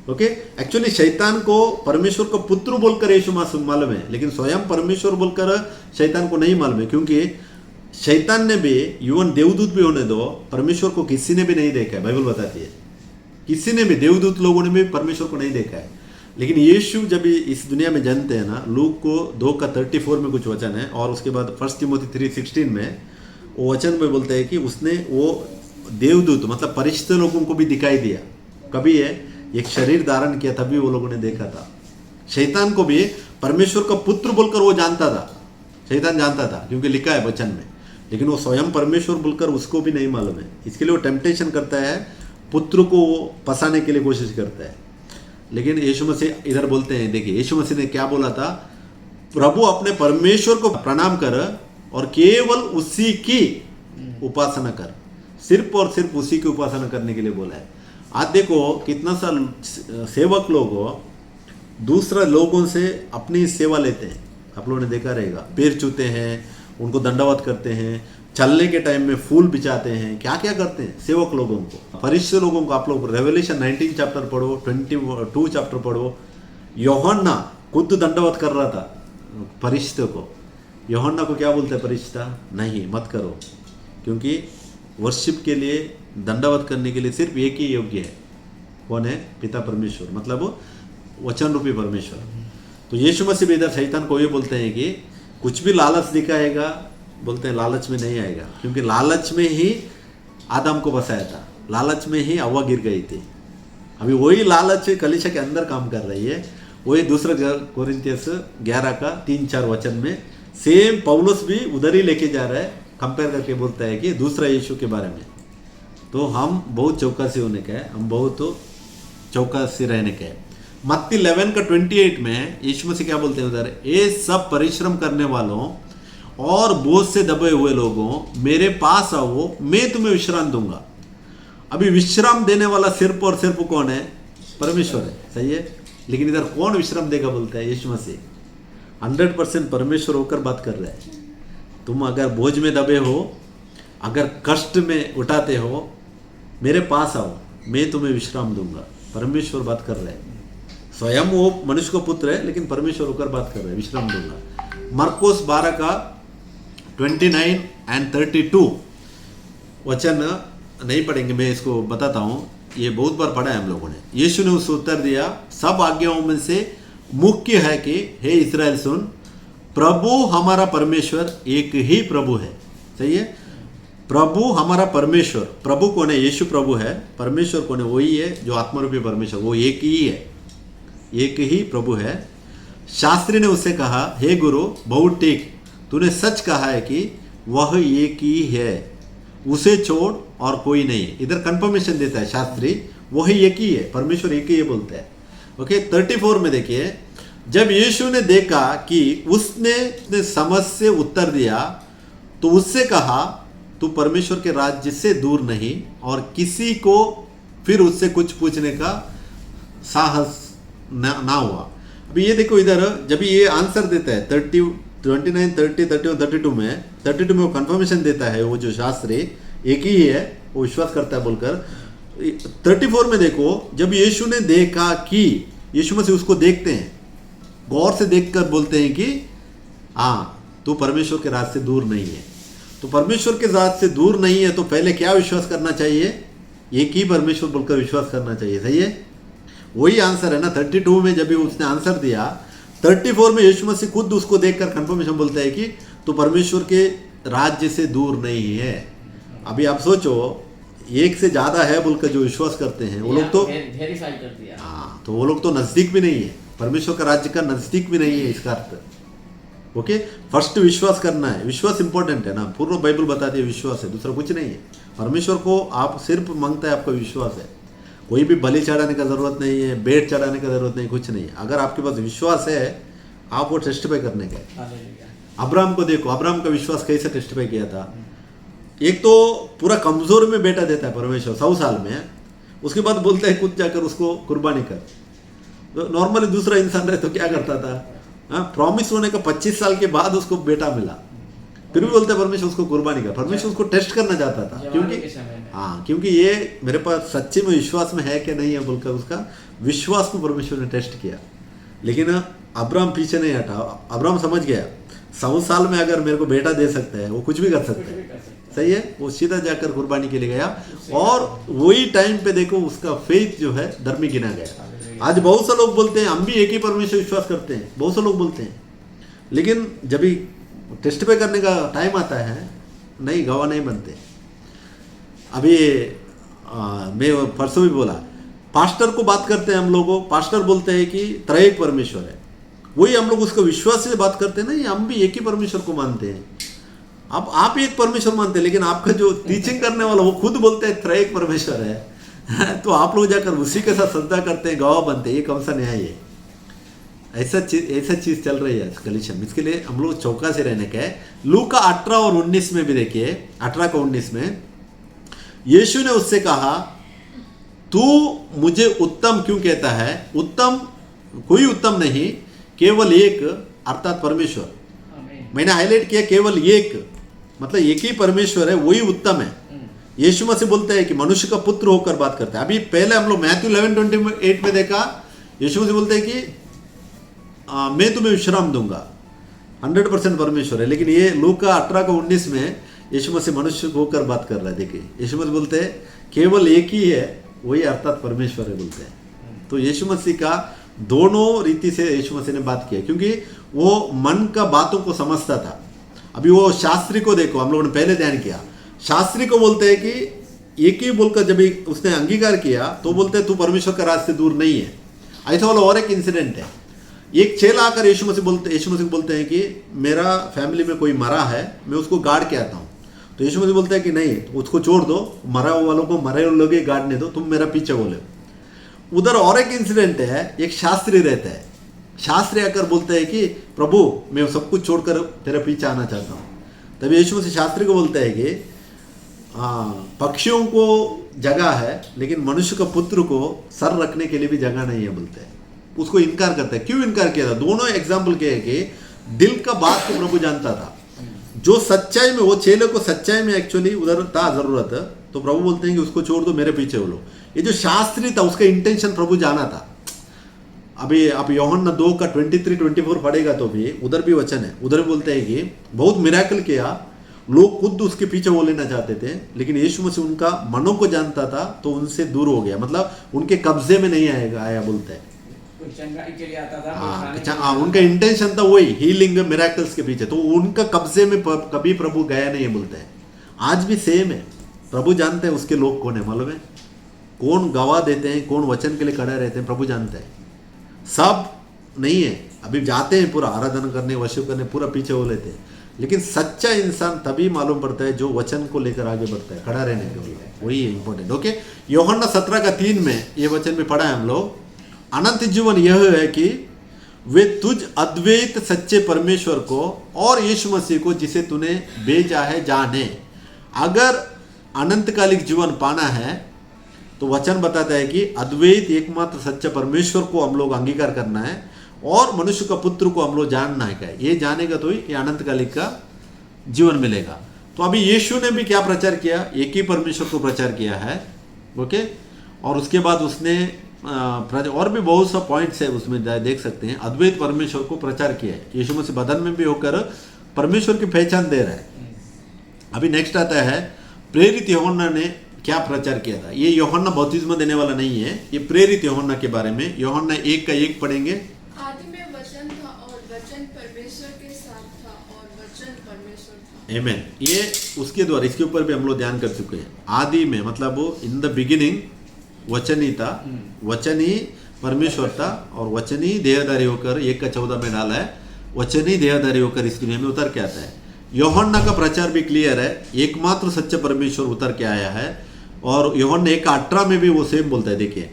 ओके, एक्चुअली शैतान को परमेश्वर को पुत्र बोलकर यीशु मसीह मालूम है, लेकिन स्वयं परमेश्वर बोलकर शैतान को नहीं मालूम है, क्योंकि शैतान ने भी, इवन देवदूत भी होने दो, परमेश्वर को किसी ने भी नहीं देखा है। बाइबल बताती है किसी ने भी, देवदूत लोगों ने भी परमेश्वर को नहीं देखा है। लेकिन यीशु जब इस दुनिया में जन्मते हैं ना, लूक को 2:34 में कुछ वचन है, और उसके बाद 1 तिमोथी 3:16 में वो वचन में बोलते हैं कि उसने वो देवदूत मतलब परिचित लोगों को भी दिखाई दिया। कभी है एक शरीर धारण किया, तभी वो लोगों ने देखा था। शैतान को भी परमेश्वर का पुत्र बोलकर वो जानता था, शैतान जानता था, क्योंकि लिखा है वचन में। लेकिन वो स्वयं परमेश्वर बोलकर उसको भी नहीं मालूम है। इसके लिए वो टेम्पटेशन करता है, पुत्र को फंसाने के लिए कोशिश करता है। लेकिन यीशु मसीह इधर बोलते हैं, देखिए यीशु मसीह ने क्या बोला था? प्रभु अपने परमेश्वर को प्रणाम कर और केवल उसी की उपासना कर। सिर्फ और सिर्फ उसी की उपासना करने के लिए बोला है। आज देखो कितना सा सेवक लोग दूसरा लोगों से अपनी सेवा लेते हैं, आप लोगों ने देखा रहेगा। पैर छूते हैं, उनको दंडवत करते हैं, चलने के टाइम में फूल बिछाते हैं, क्या क्या करते हैं सेवक लोगों को, फरिश्ते लोगों को। आप लोग रेवलेशन 19 चैप्टर पढ़ो, 22 चैप्टर पढ़ो, यूहन्ना खुद दंडवत कर रहा था फरिश्ते को। यूहन्ना को क्या बोलते हैं फरिश्ता? नहीं, मत करो, क्योंकि वर्शिप के लिए, दंडवत करने के लिए सिर्फ एक ही योग्य है। कौन है? पिता परमेश्वर, मतलब वचन रूपी परमेश्वर। तो यीशु मसीह भी इधर शैतान को ये बोलते हैं कि कुछ भी लालच दिखाएगा, बोलते हैं लालच में नहीं आएगा, क्योंकि लालच में ही आदम को बसाया था, लालच में ही हव्वा गिर गई थी। अभी वही लालच कलीसिया के अंदर काम कर रही है। वही दूसरा कोरिन्थियस 11 का 3-4 वचन में सेम पौलुस भी उधर ही लेके जा रहा है, कंपेयर करके बोलता है कि दूसरा यीशु के बारे में। तो हम बहुत चौकसी होने का है, हम बहुत चौकसी रहने का है। मत्ती 11 का 28 में यीशु मसीह क्या बोलते हैं उधर? ये सब परिश्रम करने वालों और बोझ से दबे हुए लोगों, मेरे पास आओ, मैं तुम्हें विश्राम दूंगा। अभी विश्राम देने वाला सिर्फ और सिर्फ कौन है? परमेश्वर है, सही है। लेकिन इधर कौन विश्राम देगा बोलता है? यीशु मसीह 100% परमेश्वर होकर बात कर रहा है। तुम अगर बोझ में दबे हो, अगर कष्ट में उठाते हो, मेरे पास आओ, मैं तुम्हें विश्राम दूंगा। परमेश्वर बात कर रहा है, स्वयं वो मनुष्य को पुत्र है, लेकिन परमेश्वर होकर बात कर रहे हैं, विश्राम दूंगा। मरकोस 12 का 29 और 32 वचन नहीं पढ़ेंगे, मैं इसको बताता हूँ, ये बहुत बार पढ़ा है हम लोगों ने। यीशु ने उसको उत्तर दिया, सब आज्ञाओं में से मुख्य है कि हे इस्राएल सुन, प्रभु हमारा परमेश्वर एक ही प्रभु है। सही है, प्रभु हमारा परमेश्वर। प्रभु कौन है? यीशु प्रभु है। परमेश्वर कौन है? वही है जो आत्मरूपी परमेश्वर, वो एक ही है, एक ही प्रभु है। शास्त्री ने उससे कहा, हे गुरु, बहुत ठीक, तूने सच कहा है कि वह एक ही है, उसे छोड़ और कोई नहीं। इधर कंफर्मेशन देता है शास्त्री, वही एक ही है, परमेश्वर एक ही है बोलता है। ओके, 34 में देखिए, जब यीशु ने देखा कि उसने समझ से उत्तर दिया, तो उससे कहा, तू परमेश्वर के राज्य से दूर नहीं, और किसी को फिर उससे कुछ पूछने का साहस ना हुआ। अभी ये देखो इधर, जब ये आंसर देता है 29, 30, 31, 32 में, 32 में वो कंफर्मेशन देता है, वो जो शास्त्री एक ही है, वो विश्वास करता है बोलकर। 34 में देखो, जब यीशु ने देखा कि, यीशु मसीह उसको देखते हैं, गौर से देखकर बोलते हैं कि हाँ, तू परमेश्वर के राज से दूर नहीं है। तो परमेश्वर के राज से दूर नहीं है, तो पहले क्या विश्वास करना चाहिए? एक ही परमेश्वर बोलकर विश्वास करना चाहिए। सही है, वही आंसर है ना। 32 में जब भी उसने आंसर दिया, 34 में यीशु मसीह खुद उसको देखकर कंफर्मेशन बोलता है कि तू परमेश्वर के राज्य से दूर नहीं है। अभी आप सोचो, एक से ज्यादा है बोलकर जो विश्वास करते हैं वो लोग तो वेरीफाई कर दिया। हाँ, तो वो लोग तो नजदीक भी नहीं है, परमेश्वर का राज्य का नजदीक भी नहीं है, इसका अर्थ। ओके, फर्स्ट विश्वास करना है, विश्वास इंपॉर्टेंट है ना। पूर्ण बाइबल बताती है विश्वास है, दूसरा कुछ नहीं है। परमेश्वर को आप सिर्फ मांगता है, आपका विश्वास है। कोई भी बलि चढ़ाने का जरूरत नहीं है, बेट चढ़ाने का जरूरत नहीं, कुछ नहीं है। अगर आपके पास विश्वास है, आप वो टेस्टिफाई करने का है। अब्राहम को देखो, अब्राहम का विश्वास कैसे टेस्टिफाई किया था। एक तो पूरा कमजोर में बेटा देता है परमेश्वर 100 साल में, उसके बाद बोलता है खुद जाकर उसको कुर्बानी कर। तो नॉर्मली दूसरा इंसान रहे तो क्या करता था? प्रॉमिस होने का 25 साल के बाद उसको बेटा मिला, फिर भी बोलते परमेश्वर उसको कुर्बानी कर। परमेश्वर उसको टेस्ट करना चाहता था, क्योंकि ये मेरे पास सच्चे में विश्वास में है कि नहीं है बोलकर उसका विश्वास को परमेश्वर ने टेस्ट किया। लेकिन अब्राहम पीछे नहीं हटा। अब्राहम समझ गया 100 साल में अगर मेरे को बेटा दे सकता है, वो कुछ भी कर सकता है। सही है, वो सीधा जाकर कुर्बानी के लिए गया, और वही टाइम पे देखो उसका फेथ जो है धर्मी गिना गया। आज बहुत से लोग बोलते हैं हम भी एक ही परमेश्वर विश्वास करते हैं, बहुत से लोग बोलते हैं, लेकिन जब भी टेस्टिफाई करने का टाइम आता है, नहीं, गवाह नहीं बनते। अभी मैं परसों भी बोला, पास्टर को बात करते हैं हम लोगों, पास्टर बोलते हैं कि त्रैक परमेश्वर है, वही हम लोग उसको विश्वास से बात करते हैं। नहीं, हम भी एक ही परमेश्वर को मानते हैं। अब आप एक परमेश्वर मानते हैं, लेकिन आपका जो टीचिंग करने वाला वो खुद बोलते हैं त्रैक परमेश्वर है तो आप लोग जाकर उसी के साथ श्रद्धा करते हैं, गवाह बनते हैं। ये कौन सा न्याय है? ऐसा चीज चल रही है कलीसिया में। इसके लिए हम लोग चौका से रहने का है। लूका 18 और 19 में भी देखिए, 18 का 19 में यीशु ने उससे कहा, तू मुझे उत्तम क्यों कहता है? उत्तम कोई उत्तम नहीं, केवल एक, अर्थात परमेश्वर। मैंने हाईलाइट किया केवल एक, मतलब एक ही परमेश्वर है, वही उत्तम है। यीशु मसीह बोलते हैं कि मनुष्य का पुत्र होकर बात करता है। अभी पहले हम लोग मैथ्यू 11:28 में देखा, यीशु मसीह बोलते हैं कि मैं तुम्हें विश्राम दूंगा। 100% परमेश्वर है। लेकिन ये लूका 18:19 में यीशु मसीह मनुष्य को होकर बात कर रहा है। देखिए यीशु मसीह बोलते हैं केवल एक ही है, वही अर्थात परमेश्वर है बोलते हैं। तो यीशु मसीह का दोनों रीति से यीशु मसीह ने बात किया, क्योंकि वो मन का बातों को समझता था। अभी वो शास्त्री को देखो, हम लोगों ने पहले ध्यान किया, शास्त्री को बोलते हैं कि एक ही बोलकर जब उसने अंगीकार किया तो बोलते हैं तू परमेश्वर का राज से दूर नहीं है। ऐसा वाला और एक इंसिडेंट है। एक चेला आकर यीशु मसीह को बोलते हैं कि मेरा फैमिली में कोई मरा है, मैं उसको गाड़ के आता हूँ। तो यीशु मसीह बोलते हैं कि नहीं, उसको छोड़ दो, मरा वालों को मरे लोग ही गाड़ने दो, तुम मेरा पीछे बोले। उधर और एक इंसिडेंट है, एक शास्त्री रहता है, शास्त्री आकर बोलते हैं कि प्रभु मैं सब कुछ छोड़कर तेरा पीछे आना चाहता हूँ। तभी यीशु मसीह शास्त्री को बोलते हैं कि पक्षियों को जगह है लेकिन मनुष्य का पुत्र को सर रखने के लिए भी जगह नहीं है बोलते हैं। उसको इनकार करता है। क्यों इनकार किया था? दोनों एग्जाम्पल के है कि दिल का बात को प्रभु जानता था। जो सच्चाई में, वो चेले को सच्चाई में एक्चुअली उधर था जरूरत, तो प्रभु बोलते हैं कि उसको छोड़ दो, मेरे पीछे बोलो। ये जो शास्त्री था उसका इंटेंशन प्रभु जाना था। अभी आप यूहन्ना 2:23-24 पढ़ेगा तो भी उधर भी वचन है, उधर बोलते हैं कि बहुत मिराकल किया, लोग खुद उसके पीछे वो लेना चाहते थे, लेकिन यीशु मसीह उनका मनों को जानता था तो उनसे दूर हो गया, मतलब उनके कब्जे में नहीं आया बोलते हैं। चंगाई के लिए आता था। हाँ, उनका इंटेंशन था वही हीलिंग मिराकल्स के पीछे, तो उनका कब्जे में कभी प्रभु गया नहीं है बोलते हैं। आज भी सेम है, प्रभु जानते हैं उसके लोग कौन है, मालूम है कौन गवाह देते हैं, कौन वचन के लिए खड़े रहते हैं, प्रभु जानते हैं। सब नहीं है, अभी जाते हैं पूरा आराधना करने, वर्शिप करने, पूरा पीछे हो लेते हैं, लेकिन सच्चा इंसान तभी मालूम पड़ता है जो वचन को लेकर आगे बढ़ता है, खड़ा रहने के लिए, वही है इंपॉर्टेंट। ओके, यूहन्ना 17:3 में ये वचन भी पढ़ा है हम लोग। अनंत जीवन यह है कि वे तुझ अद्वैत सच्चे परमेश्वर को और यीशु मसीह को जिसे तूने भेजा है जाने। अगर अनंतकालिक जीवन पाना है तो वचन बताता है कि अद्वैत एकमात्र सच्चे परमेश्वर को हम लोग अंगीकार करना है और मनुष्य का पुत्र को हम लोग जानना है। ये जानेगा तो ही ये अनंतकालिक का जीवन मिलेगा। तो अभी यीशु ने भी क्या प्रचार किया? एक ही परमेश्वर को प्रचार किया है। ओके, और उसके बाद उसने और भी बहुत सा पॉइंट्स है उसमें देख सकते हैं, अद्वैत परमेश्वर को प्रचार किया है। यीशु मसीह बदन में भी होकर परमेश्वर की पहचान दे रहा है। अभी नेक्स्ट आता है प्रेरित यूहन्ना ने क्या प्रचार किया था। ये यूहन्ना बपतिस्मा देने वाला नहीं है, ये प्रेरित यूहन्ना के बारे में। यूहन्ना 1:1 पढ़ेंगे। आदि में वचन था और वचन परमेश्वर के साथ था और वचन परमेश्वर था। आमेन। ये उसके द्वारा, इसके ऊपर भी हम लोग ध्यान कर चुके हैं। आदि में मतलब वो इन द बिगिनिंग वचन ही था, वचन ही परमेश्वर था और वचन ही देहधारी होकर 1:14 में डाला है, वचन ही देहधारी होकर इस दुनिया में उतर के आता है। यूहन्ना का प्रचार भी क्लियर है, एकमात्र सच्चा परमेश्वर उतर के आया है। और यूहन्ना 1:18 में भी वो सेम बोलता है। देखिए,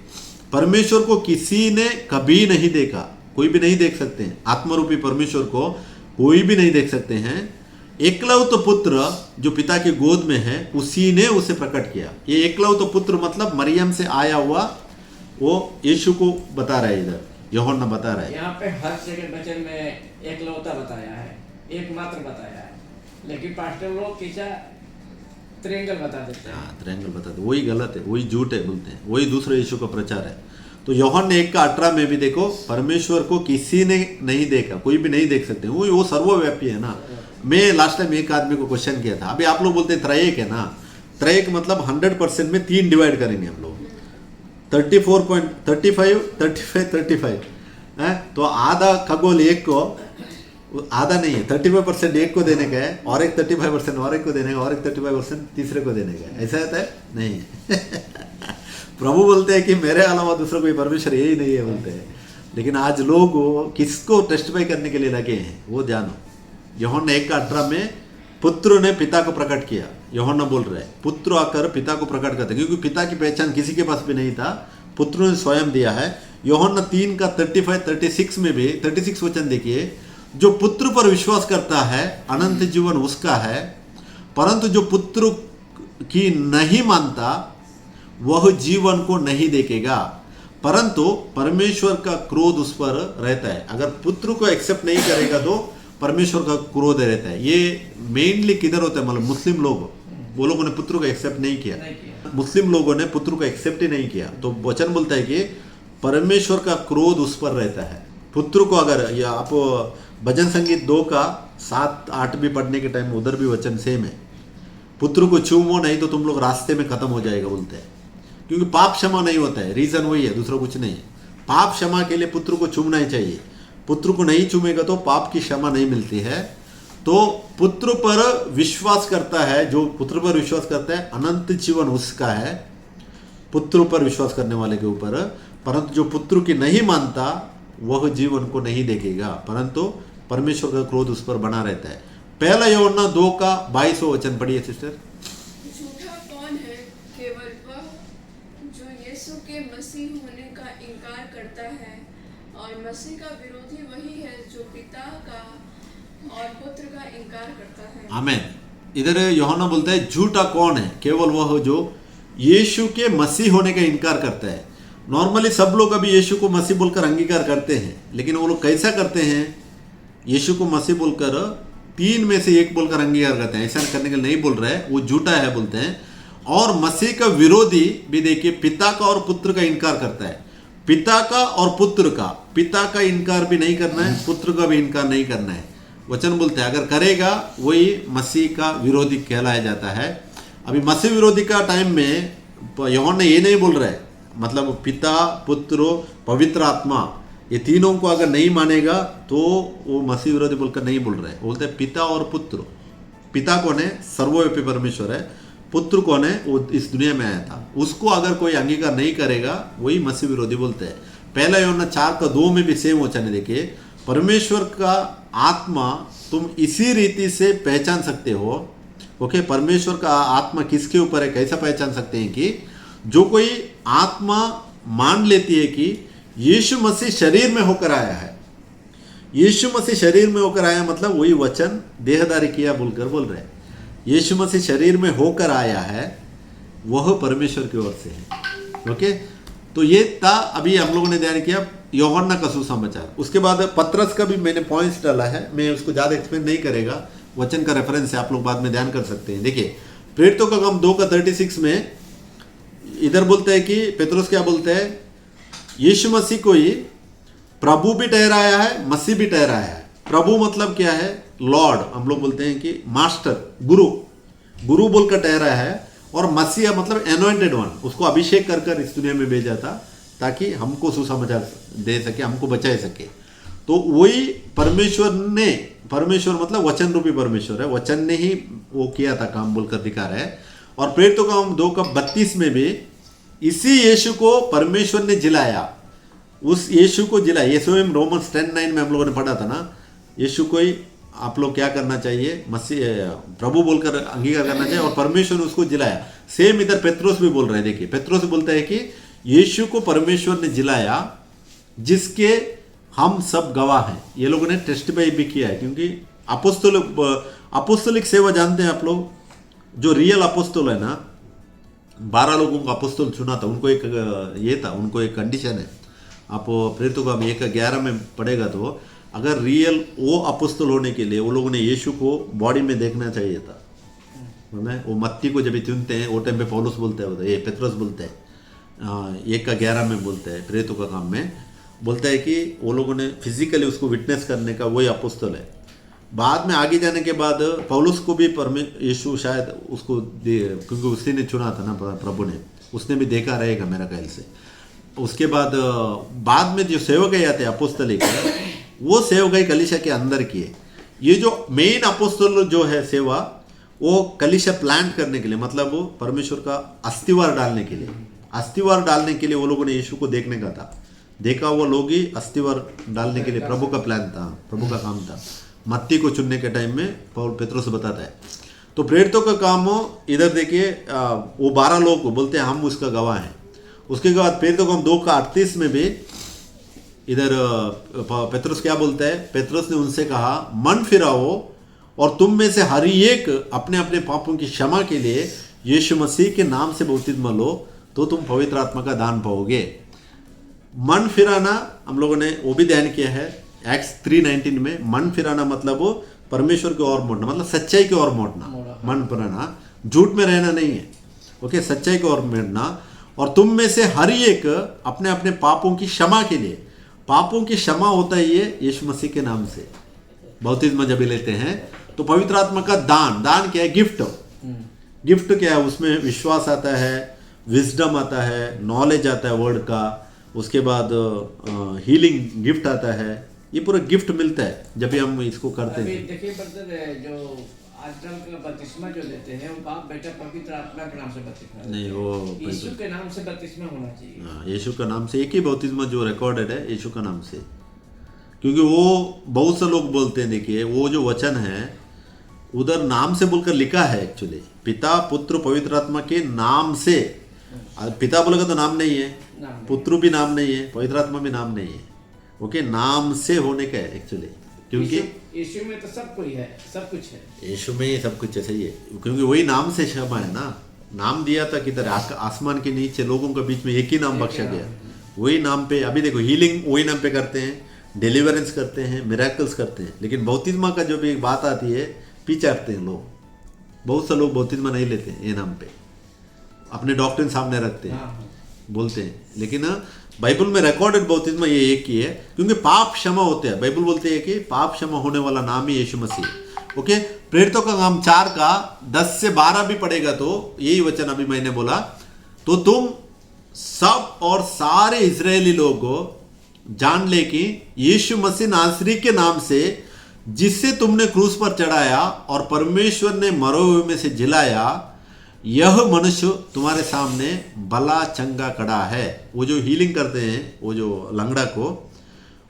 परमेश्वर को किसी ने कभी नहीं देखा, कोई भी नहीं देख सकते हैं, आत्मरूपी परमेश्वर को कोई भी नहीं देख सकते हैं। एकलौत पुत्र जो पिता की गोद में है उसी ने उसे प्रकट किया। ये एकलौत पुत्र मतलब मरियम से आया हुआ वो यीशु को बता रहा है, इधर यूहन्ना बता रहा है। यहाँ पे हर जगह वचन में एकलौता बताया है, एकमात्र बताया है, लेकिन पास्टर लोग किसा त्रिएंगल बता देते हैं। त्रिएंगल बता दे, वही गलत है, वही झूठ है बोलते हैं, वही दूसरे यीशु का प्रचार है। तो यूहन्ना 1:18 में भी देखो, परमेश्वर को किसी ने नहीं देखा, कोई भी नहीं देख सकते, वो सर्वव्यापी है ना। मैं लास्ट टाइम एक आदमी को क्वेश्चन किया था, अभी आप लोग बोलते हैं त्रयेक है ना, त्रयेक मतलब 100% में 3 डिवाइड करेंगे हम लोग, 34.35 है, तो आधा खगोल एक को, आधा नहीं है, 35% एक को देने का है और एक 35% और एक को देने का और एक 35% तीसरे को देने का है। ऐसा होता है नहीं प्रभु बोलते हैं कि मेरे अलावा दूसरा कोई परमेश्वर यही नहीं है बोलते हैं। लेकिन आज लोग किसको टेस्टिफाई करने के लिए लगे हैं वो जानो। यूहन्ना 1:18 में पुत्र ने पिता को प्रकट किया, यूहन्ना बोल रहा है पुत्र आकर पिता को प्रकट करते, क्योंकि पिता की पहचान किसी के पास भी नहीं था, पुत्र ने स्वयं दिया है। यूहन्ना 3:35-36 में भी 36 वचन देखिए, जो पुत्र पर विश्वास करता है अनंत जीवन उसका है, परंतु जो पुत्र की नहीं मानता वह जीवन को नहीं देखेगा, परंतु परमेश्वर का क्रोध उस पर रहता है। अगर पुत्र को एक्सेप्ट नहीं करेगा तो परमेश्वर का क्रोध रहता है। ये मेनली किधर होता है, मतलब मुस्लिम लोग, वो लोगों ने पुत्र को एक्सेप्ट नहीं किया, मुस्लिम लोगों ने पुत्र को एक्सेप्ट ही नहीं किया। तो वचन बोलता है कि परमेश्वर का क्रोध उस पर रहता है, पुत्र को अगर या आप भजन संगीत 2 का 7-8 भी पढ़ने के टाइम उधर भी वचन सेम है, पुत्र को चूमो नहीं तो तुम लोग रास्ते में खत्म हो जाएगा बोलते हैं, क्योंकि पाप क्षमा नहीं होता है। रीजन वही है, दूसरा कुछ नहीं है। पाप क्षमा के लिए पुत्र को चूमना ही चाहिए। पुत्र को नहीं चूमेगा तो पाप की क्षमा नहीं मिलती है। तो पुत्र पर विश्वास करता है, जो पुत्र पर विश्वास करता है अनंत जीवन उसका है, पुत्र पर विश्वास करने वाले के ऊपर। परंतु जो पुत्र की नहीं मानता वह जीवन को नहीं देखेगा, परंतु परमेश्वर का क्रोध उस पर बना रहता है। पहला यूहन्ना 2 का 22वां वचन पढ़िए सिस्टर। झूठा कौन है? केवल वह जो यीशु के मसीह होने का इनकार करता है, और मसीह का विरोधी वही है जो पिता का और पुत्र का इनकार करता है। आमेन। इधर यूहन्ना बोलता है झूठा कौन है? केवल वह जो यीशु के मसीह होने का इनकार करता है। नॉर्मली सब लोग अभी यीशु को मसीह बोलकर अंगीकार करते हैं, लेकिन वो लोग कैसा करते हैं? यीशु को मसीह बोलकर 3 में से 1 बोलकर अंगीकार करते हैं। ऐसा करने के लिए नहीं बोल रहा है, वो झूठा है बोलते हैं। और मसीह का विरोधी भी देखिए पिता का और पुत्र का इनकार करता है। पिता का और पुत्र का, पिता का इनकार भी नहीं करना है, पुत्र का भी इनकार नहीं करना है। वचन बोलते हैं अगर करेगा वही मसीह का विरोधी कहलाया जाता है। अभी मसीह विरोधी का टाइम में यूहन्ना ये नहीं बोल रहा है, मतलब पिता पुत्र पवित्र आत्मा ये तीनों को अगर नहीं मानेगा तो वो मसीह विरोधी बोलकर नहीं बोल रहे हैं। बोलते हैं पिता और पुत्र। पिता कौन है? सर्वव्यापी परमेश्वर है। पुत्र कौन है? वो इस दुनिया में आया था। उसको अगर कोई अंगीकार नहीं करेगा वही मसीह विरोधी बोलते हैं। पहला यूहन्ना 4 का 2 में भी सेम वचन है। देखिए परमेश्वर का आत्मा तुम इसी रीति से पहचान सकते हो। ओके, परमेश्वर का आत्मा किसके ऊपर है? कैसा पहचान सकते हैं कि जो कोई आत्मा मान लेती है कि यीशु मसीह शरीर में होकर आया है। यीशु मसीह शरीर में होकर आया मतलब वही वचन देहधारी किया बोलकर बोल रहे हैं। यीशु मसीह शरीर में होकर आया है, वह परमेश्वर की ओर से है। ओके, तो ये था अभी हम लोगों ने ध्यान किया यूहन्ना का सुसमाचार। उसके बाद पतरस का भी मैंने पॉइंट्स डाला है, मैं उसको ज़्यादा एक्सप्लेन नहीं करेगा, वचन का रेफरेंस है, आप लोग बाद में ध्यान कर सकते हैं। देखिए प्रेरितों का काम 2 का 36 में इधर बोलते हैं कि पेतरुस क्या बोलते हैं? यीशु मसीह को ही प्रभु भी ठहराया है, मसीह भी ठहराया है। प्रभु मतलब क्या है? लॉर्ड, हम लोग बोलते हैं कि मास्टर, गुरु, गुरु बोलकर ठहराया है। और मसीह मतलब एनॉइंटेड वन, उसको अभिषेक कर कर इस दुनिया में भेजा था ताकि हमको सुसमाचार दे सके, हमको बचा सके। तो वही परमेश्वर ने, परमेश्वर मतलब वचन रूपी परमेश्वर है, वचन ने ही वो किया था काम बोलकर दिखा रहा है। और प्रेरितों का काम 2 का 32 में भी इसी यीशु को परमेश्वर ने जिलाया, उस यीशु को जिलाया। ये स्वयं रोमन्स 10:9 में हम लोगों ने पढ़ा था ना, यीशु को ही आप लोग क्या करना चाहिए? मसीह प्रभु बोलकर अंगीकार करना चाहिए और परमेश्वर ने उसको जिलाया। सेम इधर पेत्रोस भी बोल रहे हैं। देखिए पेत्रोस बोलता है कि यीशु को परमेश्वर ने जिलाया जिसके हम सब गवाह हैं। ये लोगों ने टेस्टिफाई भी किया है, क्योंकि अपोस्तलिक सेवा जानते हैं आप लोग, जो रियल अपोस्तल है ना, 12 लोगों को अपोस्तल चुना था, उनको एक ये था, उनको एक कंडीशन है। आप प्रेरितों का 1:11 में पढ़ेगा तो अगर रियल वो अपोस्तल होने के लिए वो लोगों ने यीशु को बॉडी में देखना चाहिए था। वो मत्ती को जब चुनते हैं वो टाइम पे पौलुस बोलते हैं, ये पेत्रुस बोलते हैं, 1:11 में बोलते हैं, प्रेरितों का काम में बोलता है कि वो लोगों ने फिजिकली उसको विटनेस करने का वही अपोस्तल है। बाद में आगे जाने के बाद पौलुस को भी यीशु शायद उसको क्योंकि उसी ने चुना था ना प्रभु ने, उसने भी देखा रहेगा मेरा ख्याल से। उसके बाद में जो सेवकाई आते हैं अपोस्तलिक, वो सेवकाई कलीसिया के अंदर किए। ये जो मेन अपोस्तल जो है सेवा, वो कलीसिया प्लांट करने के लिए, मतलब वो परमेश्वर का अस्तिवार डालने के लिए, अस्तिवार डालने के लिए वो लोगों ने यीशु को देखने का था, देखा वो लोग ही अस्तिवार डालने के लिए प्रभु का प्लान था, प्रभु का काम था। मत्ती को चुनने के टाइम में पेत्रुस बताता है। तो प्रेरितों का काम हो, इधर देखिए वो 12 लोग को बोलते हैं हम उसका गवाह हैं। उसके बाद प्रेरितों का काम 2 का 38 में भी इधर पेत्रुस क्या बोलता है? पेत्रुस ने उनसे कहा मन फिराओ और तुम में से हर एक अपने अपने पापों की क्षमा के लिए यीशु मसीह के नाम से बपतिस्मा लो तो तुम पवित्र आत्मा का दान पाओगे। मन फिराना हम लोगों ने वो भी ध्यान किया है। एक्स 3:19 में मन फिराना मतलब वो परमेश्वर की ओर मोड़ना, मतलब सच्चाई की ओर मोड़ना। मन फिराना झूठ में रहना नहीं है, ओके, सच्चाई की ओर मोड़ना। और तुम में से हर एक अपने अपने पापों की क्षमा के लिए, पापों की क्षमा होता है ये यीशु मसीह के नाम से। बपतिस्मा जब लेते हैं तो पवित्र आत्मा का दान, दान क्या है? गिफ्ट। गिफ्ट क्या है? उसमें विश्वास आता है, विजडम आता है, नॉलेज आता है वर्ड का, उसके बाद हीलिंग गिफ्ट आता है। ये पूरा गिफ्ट मिलता है जब भी हम इसको करते अभी हैं। देखिए ब्रदर, जो आजकल का बपतिस्मा जो लेते हैं वो बाप बेटा पवित्र आत्मा के नाम से बपतिस्मा लेते नहीं, हैं। वो यीशु के नाम से बपतिस्मा होना चाहिए। हाँ, यीशु का नाम से एक ही बपतिस्मा जो रिकॉर्डेड है यीशु का नाम से। क्योंकि वो बहुत से लोग बोलते हैं, देखिए वो जो वचन है उधर नाम से बोलकर लिखा है एक्चुअली, पिता पुत्र पवित्र आत्मा के नाम से। पिता बोलेगा तो नाम नहीं है, नाम नहीं। पुत्र भी नाम नहीं है, पवित्र आत्मा भी नाम नहीं है। ओके, नाम से होने का है एक्चुअली, क्योंकि यीशु में तो सब कोई है, सब कुछ है। यीशु में ही सब कुछ सही है, क्योंकि वही नाम से क्षमा है ना। नाम दिया था किधर? आसमान के नीचे लोगों के बीच में एक ही नाम बख्शा गया, वही नाम पे। अभी देखो हीलिंग वही नाम पे करते हैं, डिलीवरेंस करते हैं, मिरेकल्स करते हैं, लेकिन बपतिस्मा का जो भी बात आती है पीछे हटते हैं लोग। बहुत से लोग बपतिस्मा नहीं लेते हैं ये नाम पे, अपने डॉक्ट्रिन सामने रखते हैं, बोलते हैं। लेकिन बाइबल में रिकॉर्डेड बपतिस्मा ये एक ही है, क्योंकि पाप क्षमा होते हैं। बाइबल बोलते हैं कि पाप क्षमा होने वाला नाम ही यीशु मसीह है। ओके, प्रेरितों का काम 4 का 10 से 12 भी पढ़ेगा तो यही वचन अभी मैंने बोला, तो तुम सब और सारे इजरायली लोग को जान ले कि यीशु मसीह नासरी के नाम से, जिससे तुमने क्रूस पर चढ़ाया और परमेश्वर ने मरे हुए में से जिलाया, यह मनुष्य तुम्हारे सामने भला चंगा खड़ा है। वो जो हीलिंग करते हैं वो जो लंगड़ा को,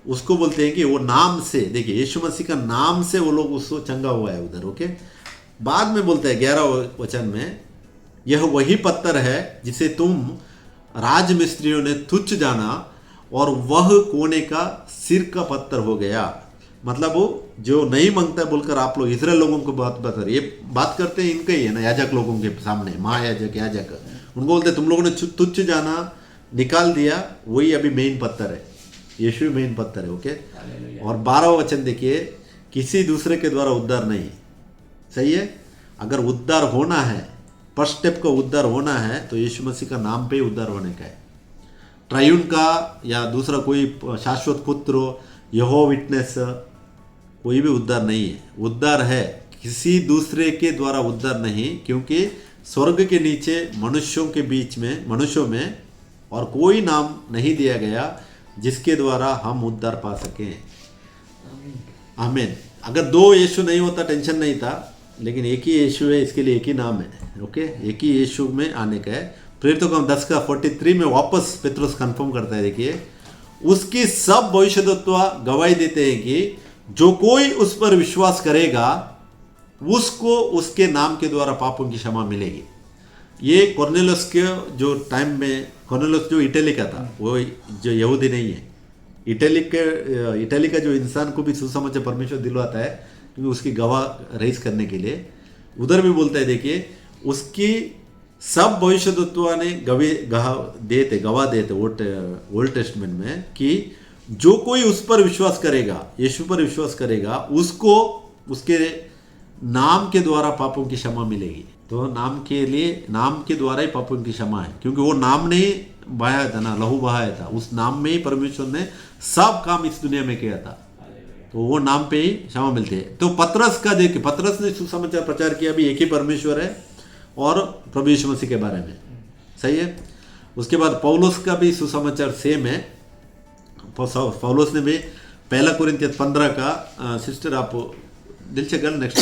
उसको बोलते हैं कि वो नाम से, देखिए यीशु मसीह का नाम से वो लोग उसको चंगा हुआ है उधर। ओके, बाद में बोलता है 11 वचन में, यह वही पत्थर है जिसे तुम राजमिस्त्रियों ने तुच्छ जाना और वह कोने का सिर का पत्थर हो गया। मतलब वो जो नहीं मांगता है बोलकर आप लोग इजराइल लोगों को बात बता रहे, ये बात करते हैं इनका ही है ना, याजक लोगों के सामने, महायाजक याजक, उनको बोलते तुम लोगों ने तुच्छ जाना, निकाल दिया, वही अभी मेन पत्थर है, यीशु मेन पत्थर है। ओके, और 12वां वचन देखिए, किसी दूसरे के द्वारा उद्धार नहीं। सही है, अगर उद्धार होना है, फर्स्ट स्टेप का उद्धार होना है तो यीशु मसीह का नाम पे ही उद्धार होने का है। ट्रायून का या दूसरा कोई शाश्वत पुत्र, यहोवा विटनेस, कोई भी उद्धार नहीं है। उद्धार है किसी दूसरे के द्वारा उद्धार नहीं, क्योंकि स्वर्ग के नीचे मनुष्यों के बीच में, मनुष्यों में और कोई नाम नहीं दिया गया जिसके द्वारा हम उद्धार पा सकें। आमीन। अगर 2 यीशु नहीं होता टेंशन नहीं था, लेकिन एक ही यीशु है, इसके लिए एक ही नाम है। ओके, एक ही यीशु में आने का है। प्रेरितों का 10 का 43 में वापस पेट्रोस कंफर्म करता है, देखिए, उसकी सब भविष्यद्वक्ता गवाही देते हैं कि जो कोई उस पर विश्वास करेगा उसको उसके नाम के द्वारा पापों की क्षमा मिलेगी। ये कॉर्नेलियस के जो टाइम में, कॉर्नेलियस जो इटली का था, वो जो यहूदी नहीं है, इटली का जो इंसान को भी सुसमाचार परमेश्वर दिलवाता है, क्योंकि उसकी गवाह रेस करने के लिए। उधर भी बोलता है, देखिए, उसकी सब भविष्यद्वक्ता ने गवाह देते ओल्ड टेस्टमेंट में कि जो कोई उस पर विश्वास करेगा, यीशु पर विश्वास करेगा, उसको उसके नाम के द्वारा पापों की क्षमा मिलेगी। तो नाम के लिए, नाम के द्वारा ही पापों की क्षमा है, क्योंकि वो नाम ने बहाया था ना, लहू बहाया था, उस नाम में ही परमेश्वर ने सब काम इस दुनिया में किया था, तो वो नाम पे ही क्षमा मिलती है। तो पतरस का देखिए, पतरस ने सुसमाचार प्रचार किया, भी एक ही परमेश्वर है और प्रभु यीशु मसीह के बारे में। सही है। उसके बाद पौलुस का भी सुसमाचार सेम है। पौलुस ने भी 1 कोरिन्थियन 15 का, सिस्टर आप दिल से गल नेक्स्ट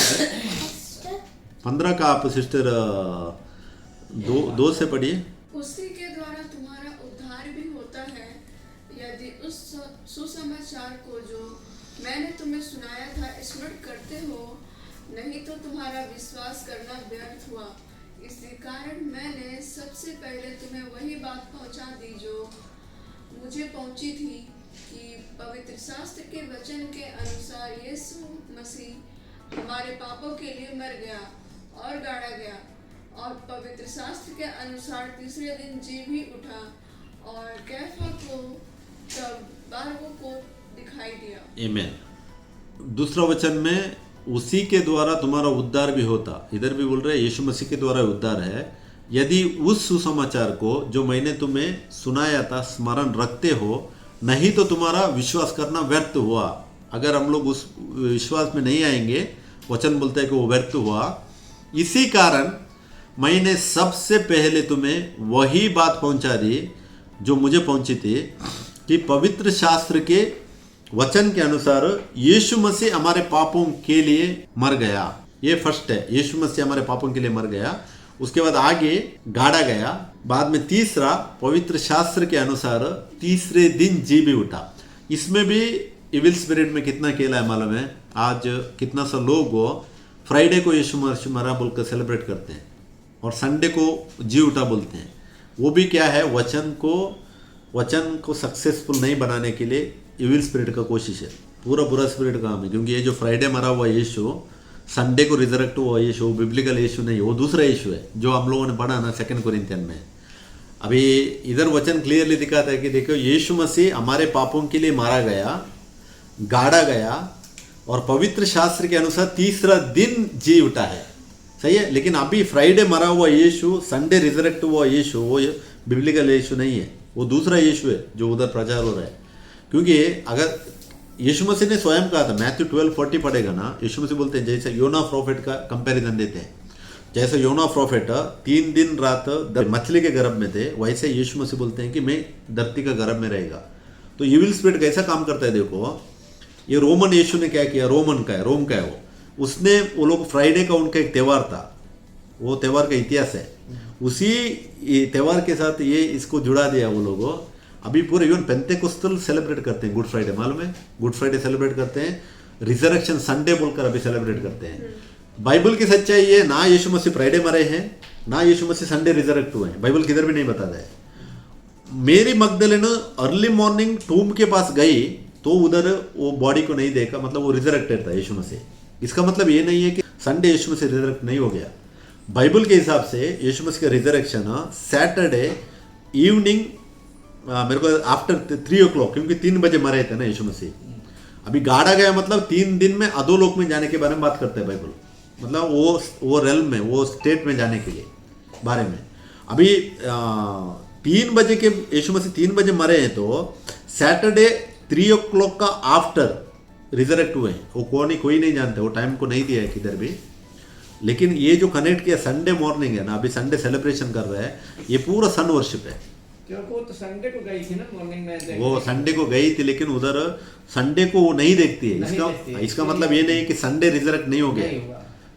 15 का आप सिस्टर 2 से पढ़िए। उसी के द्वारा तुम्हारा उद्धार भी होता है, यदि उस सुसमाचार को जो मैंने तुम्हें सुनाया था स्मरण करते हो, नहीं तो तुम्हारा विश्वास करना व्यर्थ हुआ। इसी कारण मैंने सबसे पहले तुम्हें वही बात पहुंचा दी जो मुझे पहुंची थी, कि पवित्र शास्त्र के वचन के अनुसार यीशु मसीह हमारे पापों के लिए मर गया और गाड़ा गया, और पवित्र शास्त्र के अनुसार तीसरे दिन जी भी उठा, और कैफा को तब 12 को दिखाई दिया। आमीन। दूसरा वचन में उसी के द्वारा तुम्हारा उद्धार भी होता, इधर भी बोल रहे हैं यीशु मसीह के द्वारा उद्धार है, यदि उस सुसमाचार को जो मैंने तुम्हें सुनाया था स्मरण रखते हो, नहीं तो तुम्हारा विश्वास करना व्यर्थ हुआ। अगर हम लोग उस विश्वास में नहीं आएंगे, वचन बोलता है कि वो व्यर्थ हुआ। इसी कारण मैंने सबसे पहले तुम्हें वही बात पहुंचा दी जो मुझे पहुंची थी, कि पवित्र शास्त्र के वचन के अनुसार यीशु मसीह हमारे पापों के लिए मर गया। ये फर्स्ट है, यीशु मसीह हमारे पापों के लिए मर गया। उसके बाद आगे गाड़ा गया, बाद में तीसरा पवित्र शास्त्र के अनुसार तीसरे दिन जी भी उठा। इसमें भी इविल स्पिरिट में कितना खेला है मालूम है? आज कितना सा लोग फ्राइडे को यीशु मसीह मरा बोलकर सेलिब्रेट करते हैं और संडे को जी उठा बोलते हैं। वो भी क्या है? वचन को सक्सेसफुल नहीं बनाने के लिए इविल स्पिरिट का कोशिश है, पूरा बुरा स्पिरिट काम है। क्योंकि ये जो फ्राइडे मरा हुआ यीशु, संडे को रिजरेक्ट हुआ यीशु, बिब्लिकल यीशु नहीं, वो दूसरा यीशु है जो हम लोगों ने पढ़ा ना 2 कोरिन्थियन में। अभी इधर वचन क्लियरली दिखाता है कि देखो यीशु मसीह हमारे पापों के लिए मारा गया, गाड़ा गया और पवित्र शास्त्र के अनुसार तीसरा दिन जी उठा है। सही है, लेकिन अभी फ्राइडे मरा हुआ यीशु, संडे रिजरेक्ट हुआ यीशु, वो बिब्लिकल यीशु नहीं है, वो दूसरा यीशु है जो उधर प्रचार हो रहा है। क्योंकि अगर यीशु मसीह ने स्वयं कहा था, मैथ्यू 12:40 पढ़ेगा ना, यीशु मसीह बोलते हैं, जैसे योना प्रॉफिट का कंपैरिजन देते हैं, जैसे योना प्रॉफिट 3 दिन रात मछली के गर्भ में थे, वैसे यीशु मसीह बोलते हैं कि मैं धरती का गर्भ में रहेगा। तो इविल स्पिरिट कैसा काम करता है देखो। ये रोमन यीशु ने क्या किया, रोम का है वो, उसने वो लोग फ्राइडे का उनका एक त्यौहार था, वो त्यौहार का इतिहास है, उसी त्यौहार के साथ ये इसको जुड़ा दिया वो लोगों। अभी पूरे इवन पेंटेकोस्टल सेलिब्रेट करते हैं, गुड फ्राइडे मालूम है, गुड फ्राइडे सेलिब्रेट करते हैं, रिजरेक्शन संडे बोलकर अभी सेलिब्रेट करते हैं। बाइबल की सच्चाई ये, ना यीशु मसीह फ्राइडे मरे हैं, ना यीशु मसीह संडे रिजरेक्ट हुए हैं, बाइबल किधर भी नहीं बताता है। मेरी मगदलेना अर्ली मॉर्निंग टूम के पास गई तो उधर वो बॉडी को नहीं देखा, मतलब वो रिजरेक्टेड था यीशु मसीह। इसका मतलब ये नहीं है कि संडे यीशु मसीह रिजरेक्ट नहीं हो गया। बाइबल के हिसाब से यीशु मसीह का रिजरेक्शन सैटरडे इवनिंग, मेरे को आफ्टर 3 o'clock, क्योंकि 3 बजे मरे थे ना यीशु मसीह। अभी गाड़ा गया मतलब 3 दिन में अधोलोक में जाने के बारे में बात करते हैं बाइबल, मतलब वो रेल्म में, वो स्टेट में जाने के लिए बारे में। अभी 3 बजे के यीशु मसीह 3 बजे मरे हैं, तो सैटरडे 3 o'clock का आफ्टर रिजरेक्ट हुए हैं। वो कोई नहीं जानते, वो टाइम को नहीं दिया है किधर भी। लेकिन ये जो कनेक्ट किया संडे मॉर्निंग है ना, अभी संडे सेलिब्रेशन कर रहा है, ये पूरा सन वर्शिप है। क्योंकि वो तो संडे को गई थी ना मॉर्निंग में, वो संडे को गई थी, लेकिन उधर संडे को वो नहीं देखती है। इसका मतलब ये नहीं कि संडे रिजरेक्ट नहीं हो गया,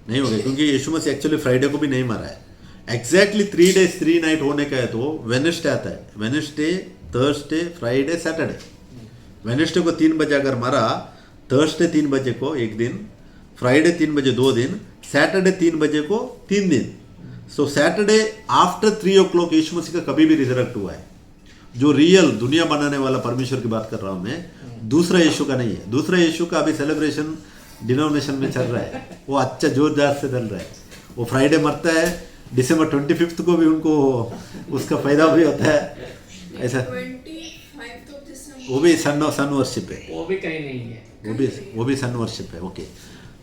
नहीं हो गया, क्योंकि यीशु मसीह एक्चुअली फ्राइडे को भी नहीं मरा है। एग्जैक्टली 3 days 3 night होने का है तो वेडनेसडे आता है, Wednesday, Thursday, Friday, Saturday. Wednesday को 3 बजे अगर मरा, थर्सडे 3 बजे को 1 दिन, फ्राइडे 3 बजे 2 दिन, सैटरडे 3 बजे को 3 दिन। सो सैटरडे आफ्टर 3 o'clock यीशु मसीह का कभी भी रिजरेक्ट हुआ है। जो रियल दुनिया बनाने वाला परमेश्वर की बात कर रहा हूं मैं, दूसरा यीशु का नहीं है। दूसरा यीशु का अभी सेलिब्रेशन डिनोमिनेशन में चल रहा है, वो अच्छा जोरदार से चल रहा है। वो फ्राइडे मरता है, December 25 को भी उनको उसका फायदा भी होता है ऐसा। 25 of December वो भी सन वर्शिप है, वो भी कहीं नहीं है, वो भी सन वर्शिप है। ओके,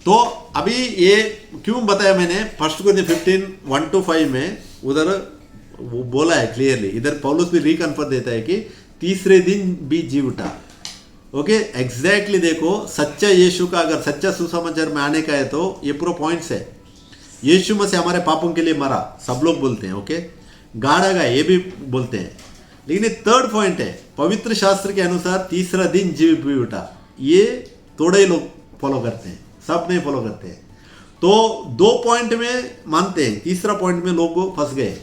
तो अभी ये क्यों बताया मैंने, 1 Corinthians 15:1-5 में उधर वो बोला है क्लियरली। इधर पौलुस भी रिकन्फर्म देता है कि तीसरे दिन भी जी उठा। ओके, एग्जैक्टली देखो, सच्चा यीशु का अगर सच्चा सुसमाचार में आने का है तो ये पूरा पॉइंट्स है। यीशु मसीह हमारे पापों के लिए मरा, सब लोग बोलते हैं। ओके, गाड़ा गया, ये भी बोलते हैं। लेकिन ये 3rd पॉइंट है, पवित्र शास्त्र के अनुसार तीसरा दिन जी भी उठा। ये थोड़े ही लोग फॉलो करते हैं, सब नहीं फॉलो करते हैं। तो 2 पॉइंट में मानते हैं, तीसरा पॉइंट में लोग फंस गए,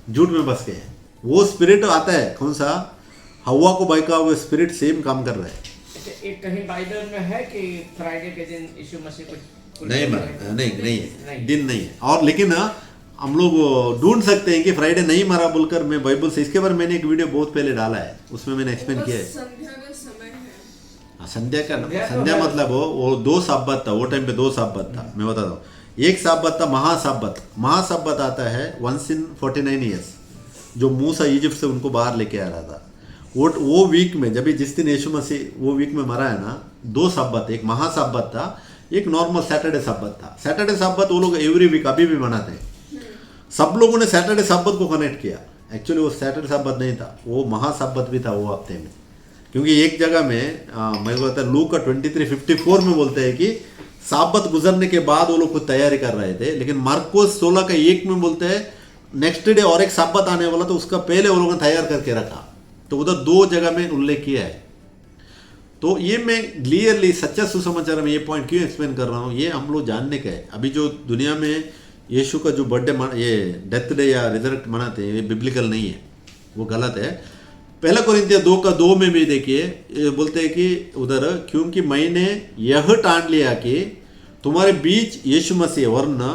झूठ में फंस गए। वो स्पिरिट आता है, कौन सा? हवा को बहका हुआ स्पिरिट सेम काम कर रहा है। एक कहीं बाइबल में है कि फ्राइडे के दिन यीशु मसीह को नहीं मरा, नहीं है, दिन नहीं है। और लेकिन हम लोग ढूंढ सकते हैं कि फ्राइडे नहीं मरा बोलकर। मैं बाइबल से इसके बारे में मैंने एक वीडियो बहुत पहले डाला है, उसमें मैंने एक्सप्लेन किया है। संध्या का समय है। संध्या मतलब वो 2 साब्बत था, वो टाइम पे 2 साब्बत था। मैं बताता हूँ, एक साब्बत था महासाब्बत आता है 1 in 49 years, जो मूसा इजिप्ट से उनको बाहर लेके आ रहा था। वो वीक में, जब जिस दिन यीशु मसीह वो वीक में मरा है ना, 2 साब्बत, एक महासाब्बत था, एक नॉर्मल सैटरडे साब्बत था। सैटरडे साब्बत वो लोग एवरी वीक अभी भी मनाते हैं। सब लोगों ने सैटरडे साब्बत को कनेक्ट किया, एक्चुअली वो सैटरडे साब्बत नहीं था, वो महासाब्बत भी था वो हफ्ते में। क्योंकि एक जगह में मैं बोलता है लूका 23:54 में बोलते हैं कि साबत गुजरने के बाद वो लोग कुछ तैयारी कर रहे थे, लेकिन मार्कोस 16:1 में बोलते हैं नेक्स्ट डे और एक साबत आने वाला, तो उसका पहले वो लोगों ने तैयार करके रखा। तो उधर 2 जगह में उल्लेख किया है। तो ये मैं क्लियरली सच्चा सुसमाचार में ये पॉइंट क्यों एक्सप्लेन कर रहा हूँ, ये हम लोग जानने का है। अभी जो दुनिया में यीशु का जो बर्थडे ये डेथ डे या रिजरेक्ट मनाते हैं, ये बिब्लिकल नहीं है, वो गलत है। पहला कोरिन्थियों 2:2 में भी देखिए, ये बोलते हैं कि उधर, क्योंकि मैंने यह ठान लिया कि तुम्हारे बीच यीशु मसीह वरना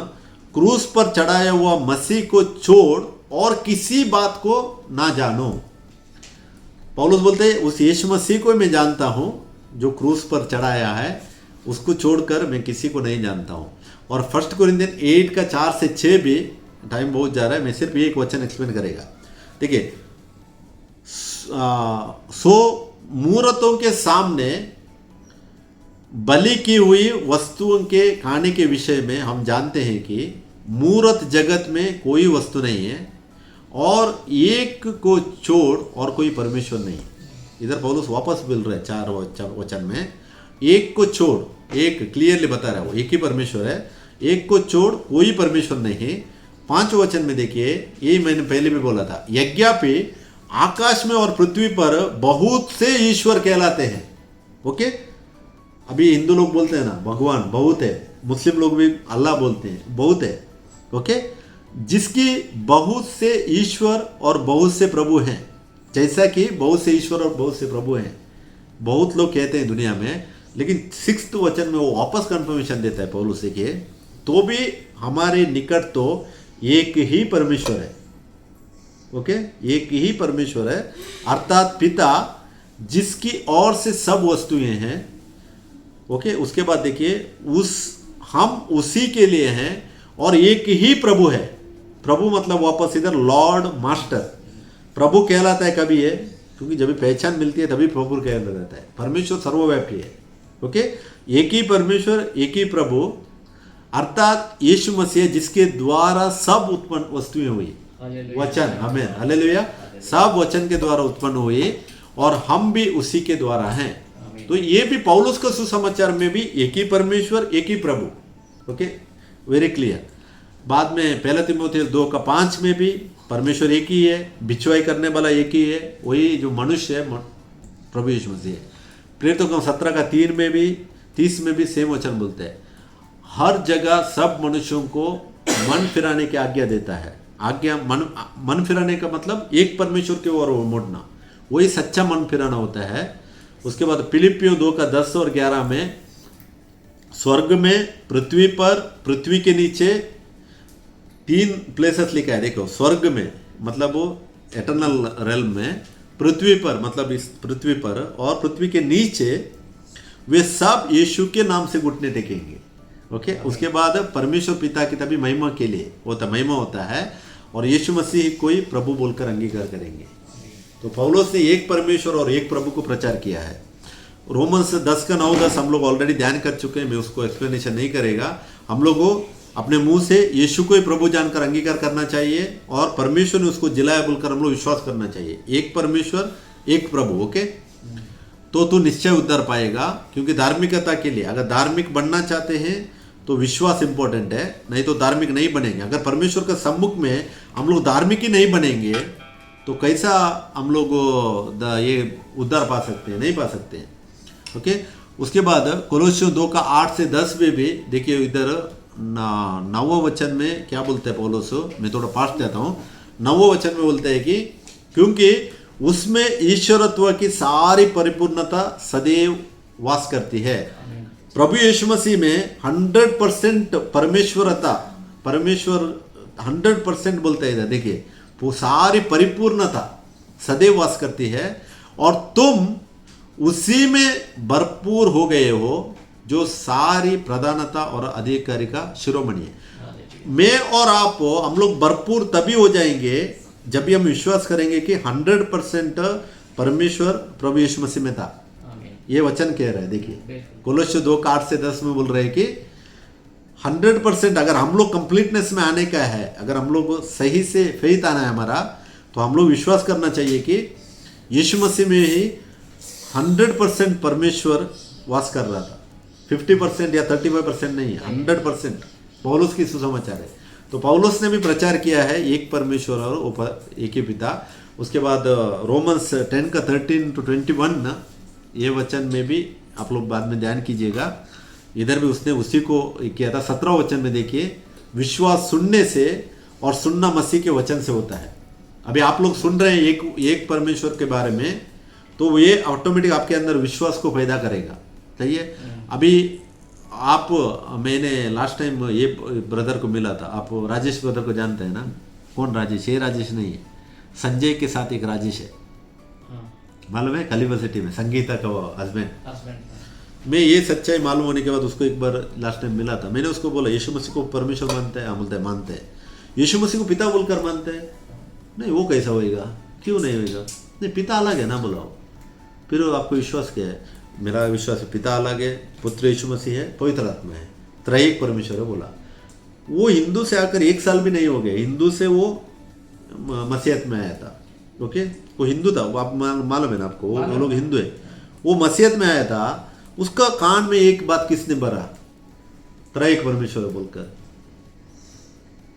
क्रूस पर चढ़ाया हुआ मसीह को छोड़ और किसी बात को ना जानो। पौलुस बोलते हैं उस यीशु मसीह को मैं जानता हूँ जो क्रूस पर चढ़ाया है, उसको छोड़कर मैं किसी को नहीं जानता हूँ। और 1 कोरिन्थियन 8:4-6 भी, टाइम बहुत जा रहा है, मैं सिर्फ एक वचन एक्सप्लेन करेगा। देखिए, सो मूर्तों के सामने बलि की हुई वस्तुओं के खाने के विषय में हम जानते हैं कि मूर्त जगत में कोई वस्तु नहीं है और एक को छोड़ और कोई परमेश्वर नहीं। इधर पौलुस वापस बोल रहे हैं 4 वचन में, एक को छोड़, एक क्लियरली बता रहा है वो एक ही परमेश्वर है, एक को छोड़ कोई परमेश्वर नहीं। 5 वचन में देखिए, ये मैंने पहले भी बोला था, यज्ञापि आकाश में और पृथ्वी पर बहुत से ईश्वर कहलाते हैं। ओके, अभी हिंदू लोग बोलते हैं ना भगवान बहुत है, मुस्लिम लोग भी अल्लाह बोलते हैं बहुत है। ओके, जिसकी बहुत से ईश्वर और बहुत से प्रभु हैं, जैसा कि बहुत से ईश्वर और बहुत से प्रभु हैं, बहुत लोग कहते हैं दुनिया में। लेकिन 6 वचन में वो वापस कंफर्मेशन देता है पौलुस से कि तो भी हमारे निकट तो एक ही परमेश्वर है। ओके, एक ही परमेश्वर है, अर्थात पिता, जिसकी ओर से सब वस्तुएं हैं। ओके, उसके बाद देखिए, हम उसी के लिए हैं और एक ही प्रभु है। प्रभु मतलब वापस इधर लॉर्ड मास्टर, प्रभु कहलाता है कभी है, क्योंकि जब भी पहचान मिलती है तभी प्रभु कहलाता रहता है। परमेश्वर सर्वव्यापी है। ओके, एक ही परमेश्वर, एक ही प्रभु, अर्थात यीशु मसीह, जिसके द्वारा सब उत्पन्न वस्तुएं हुई। वचन, हमें हालेलुया, सब वचन के द्वारा उत्पन्न हुई और हम भी उसी के द्वारा हैं। तो ये भी पौलुस का सुसमाचार में भी एक ही परमेश्वर, एक ही प्रभु। Okay, very clear. बाद में 1 तीमुथियुस 2:5 में भी परमेश्वर एक ही है, बिचवाई करने वाला एक ही है, वही जो मनुष्य है प्रभु यीशु मसीह है। प्रेरितों का 17:3 में भी 30 में भी सेम वचन बोलते हैं, हर जगह सब मनुष्यों को मन फिराने की आज्ञा देता है। आज्ञा, मन फिराने का मतलब एक परमेश्वर की ओर मुड़ना, वही सच्चा मन फिराना होता है। उसके बाद फिलिपियों 2:10 और 11 में, स्वर्ग में, पृथ्वी पर, पृथ्वी के नीचे 3 प्लेसेस लिखा है। देखो, स्वर्ग में मतलब वो एटर्नल रेल्म में, पृथ्वी पर मतलब इस पृथ्वी पर, और पृथ्वी के नीचे वे सब यीशु के नाम से घुटने टेकेंगे। ओके, उसके बाद परमेश्वर पिता की तभी महिमा के लिए महिमा होता है और यीशु मसीह को ही प्रभु बोलकर अंगीकार करेंगे। तो पौलुस ने एक परमेश्वर और एक प्रभु को प्रचार किया है। रोमन्स 10:9-10 हम लोग ऑलरेडी ध्यान कर चुके हैं, मैं उसको एक्सप्लेनेशन नहीं करेगा। हम लोग को अपने मुंह से यीशु को ही प्रभु जानकर अंगीकार करना चाहिए और परमेश्वर ने उसको जिलाया बोलकर हम लोग विश्वास करना चाहिए। एक परमेश्वर, एक प्रभु। ओके, तो तू निश्चय उद्धार पाएगा। क्योंकि धार्मिकता के लिए, अगर धार्मिक बनना चाहते हैं तो विश्वास इंपॉर्टेंट है, नहीं तो धार्मिक नहीं बनेंगे। अगर परमेश्वर के सम्मुख में हम लोग धार्मिक ही नहीं बनेंगे तो कैसा हम लोग ये उद्धार पा सकते हैं? नहीं पा सकते हैं। ओके, उसके बाद कोलोसियों 2:8-10 में भी देखिए, इधर 9वें वचन में क्या बोलते हैं पौलुस, मैं थोड़ा फास्ट जाता हूँ। 9वें वचन में बोलते हैं कि क्योंकि उसमें ईश्वरत्व की सारी परिपूर्णता सदैव वास करती है। प्रभु यीशु मसीह में 100% परमेश्वरता, परमेश्वर 100% बोलते हैं इधर, देखिए वो सारी परिपूर्णता सदैव वास करती है और तुम उसी में भरपूर हो गए हो जो सारी प्रधानता और अधिकारी का शिरोमणि है। मैं और आप, हम लोग भरपूर तभी हो जाएंगे जब भी हम विश्वास करेंगे कि 100% परमेश्वर प्रभु यीशु मसीह में था। ये वचन कह रहा है। देखिए, कोलोसियों 2:8-10 में बोल रहे हैं कि 100% अगर हम लोग कंप्लीटनेस में आने का है, अगर हम लोग सही से फेथ आना है हमारा, तो हम लोग विश्वास करना चाहिए कि यीशु मसीह में ही 100% परमेश्वर वास कर रहा था, 50% या 35% नहीं, 100% पौलुस की सुसमाचार है। तो पौलुस ने भी प्रचार किया है एक परमेश्वर और एक ही पिता। उसके बाद रोमन्स 10 का 13 to 21 ना, ये वचन में भी आप लोग बाद में ध्यान कीजिएगा, इधर भी उसने उसी को किया था। 17 वचन में देखिए, विश्वास सुनने से और सुनना मसीह के वचन से होता है। अभी आप लोग सुन रहे हैं एक परमेश्वर के बारे में, तो ये ऑटोमेटिक आपके अंदर विश्वास को पैदा करेगा। सही है। अभी आप, मैंने लास्ट टाइम ये ब्रदर को मिला था, आप राजेश ब्रदर को जानते हैं ना? कौन राजेश? ये राजेश नहीं है, संजय के साथ एक राजेश है, मालूम है? कलिवर सिटी में संगीता का हस्बैंड। मैं ये सच्चाई मालूम होने के बाद उसको एक बार लास्ट टाइम मिला था। मैंने उसको बोला यीशु मसीह को परमेश्वर मानते हैं? हाँ बोलते हैं मानते हैं। यीशु मसीह को पिता बोलकर मानते हैं? नहीं, वो कैसा होएगा, क्यों नहीं होएगा? नहीं, पिता अलग है ना, बुलाओ। फिर आपको विश्वास क्या है? मेरा विश्वास है पिता अलग है, पुत्र यीशु मसीह है, पवित्र आत्मा है, त्रयेक परमेश्वर है बोला। वो हिंदू से आकर 1 साल भी नहीं हो गया, हिंदू से वो मसीहत में आया था। ओके, वो हिंदू था, वो आप मालूम है ना आपको, वो लोग हिंदू है। वो मसीहत में आया था, उसका कान में एक बात किसने भरा? त्रयेक परमेश्वर बोलकर,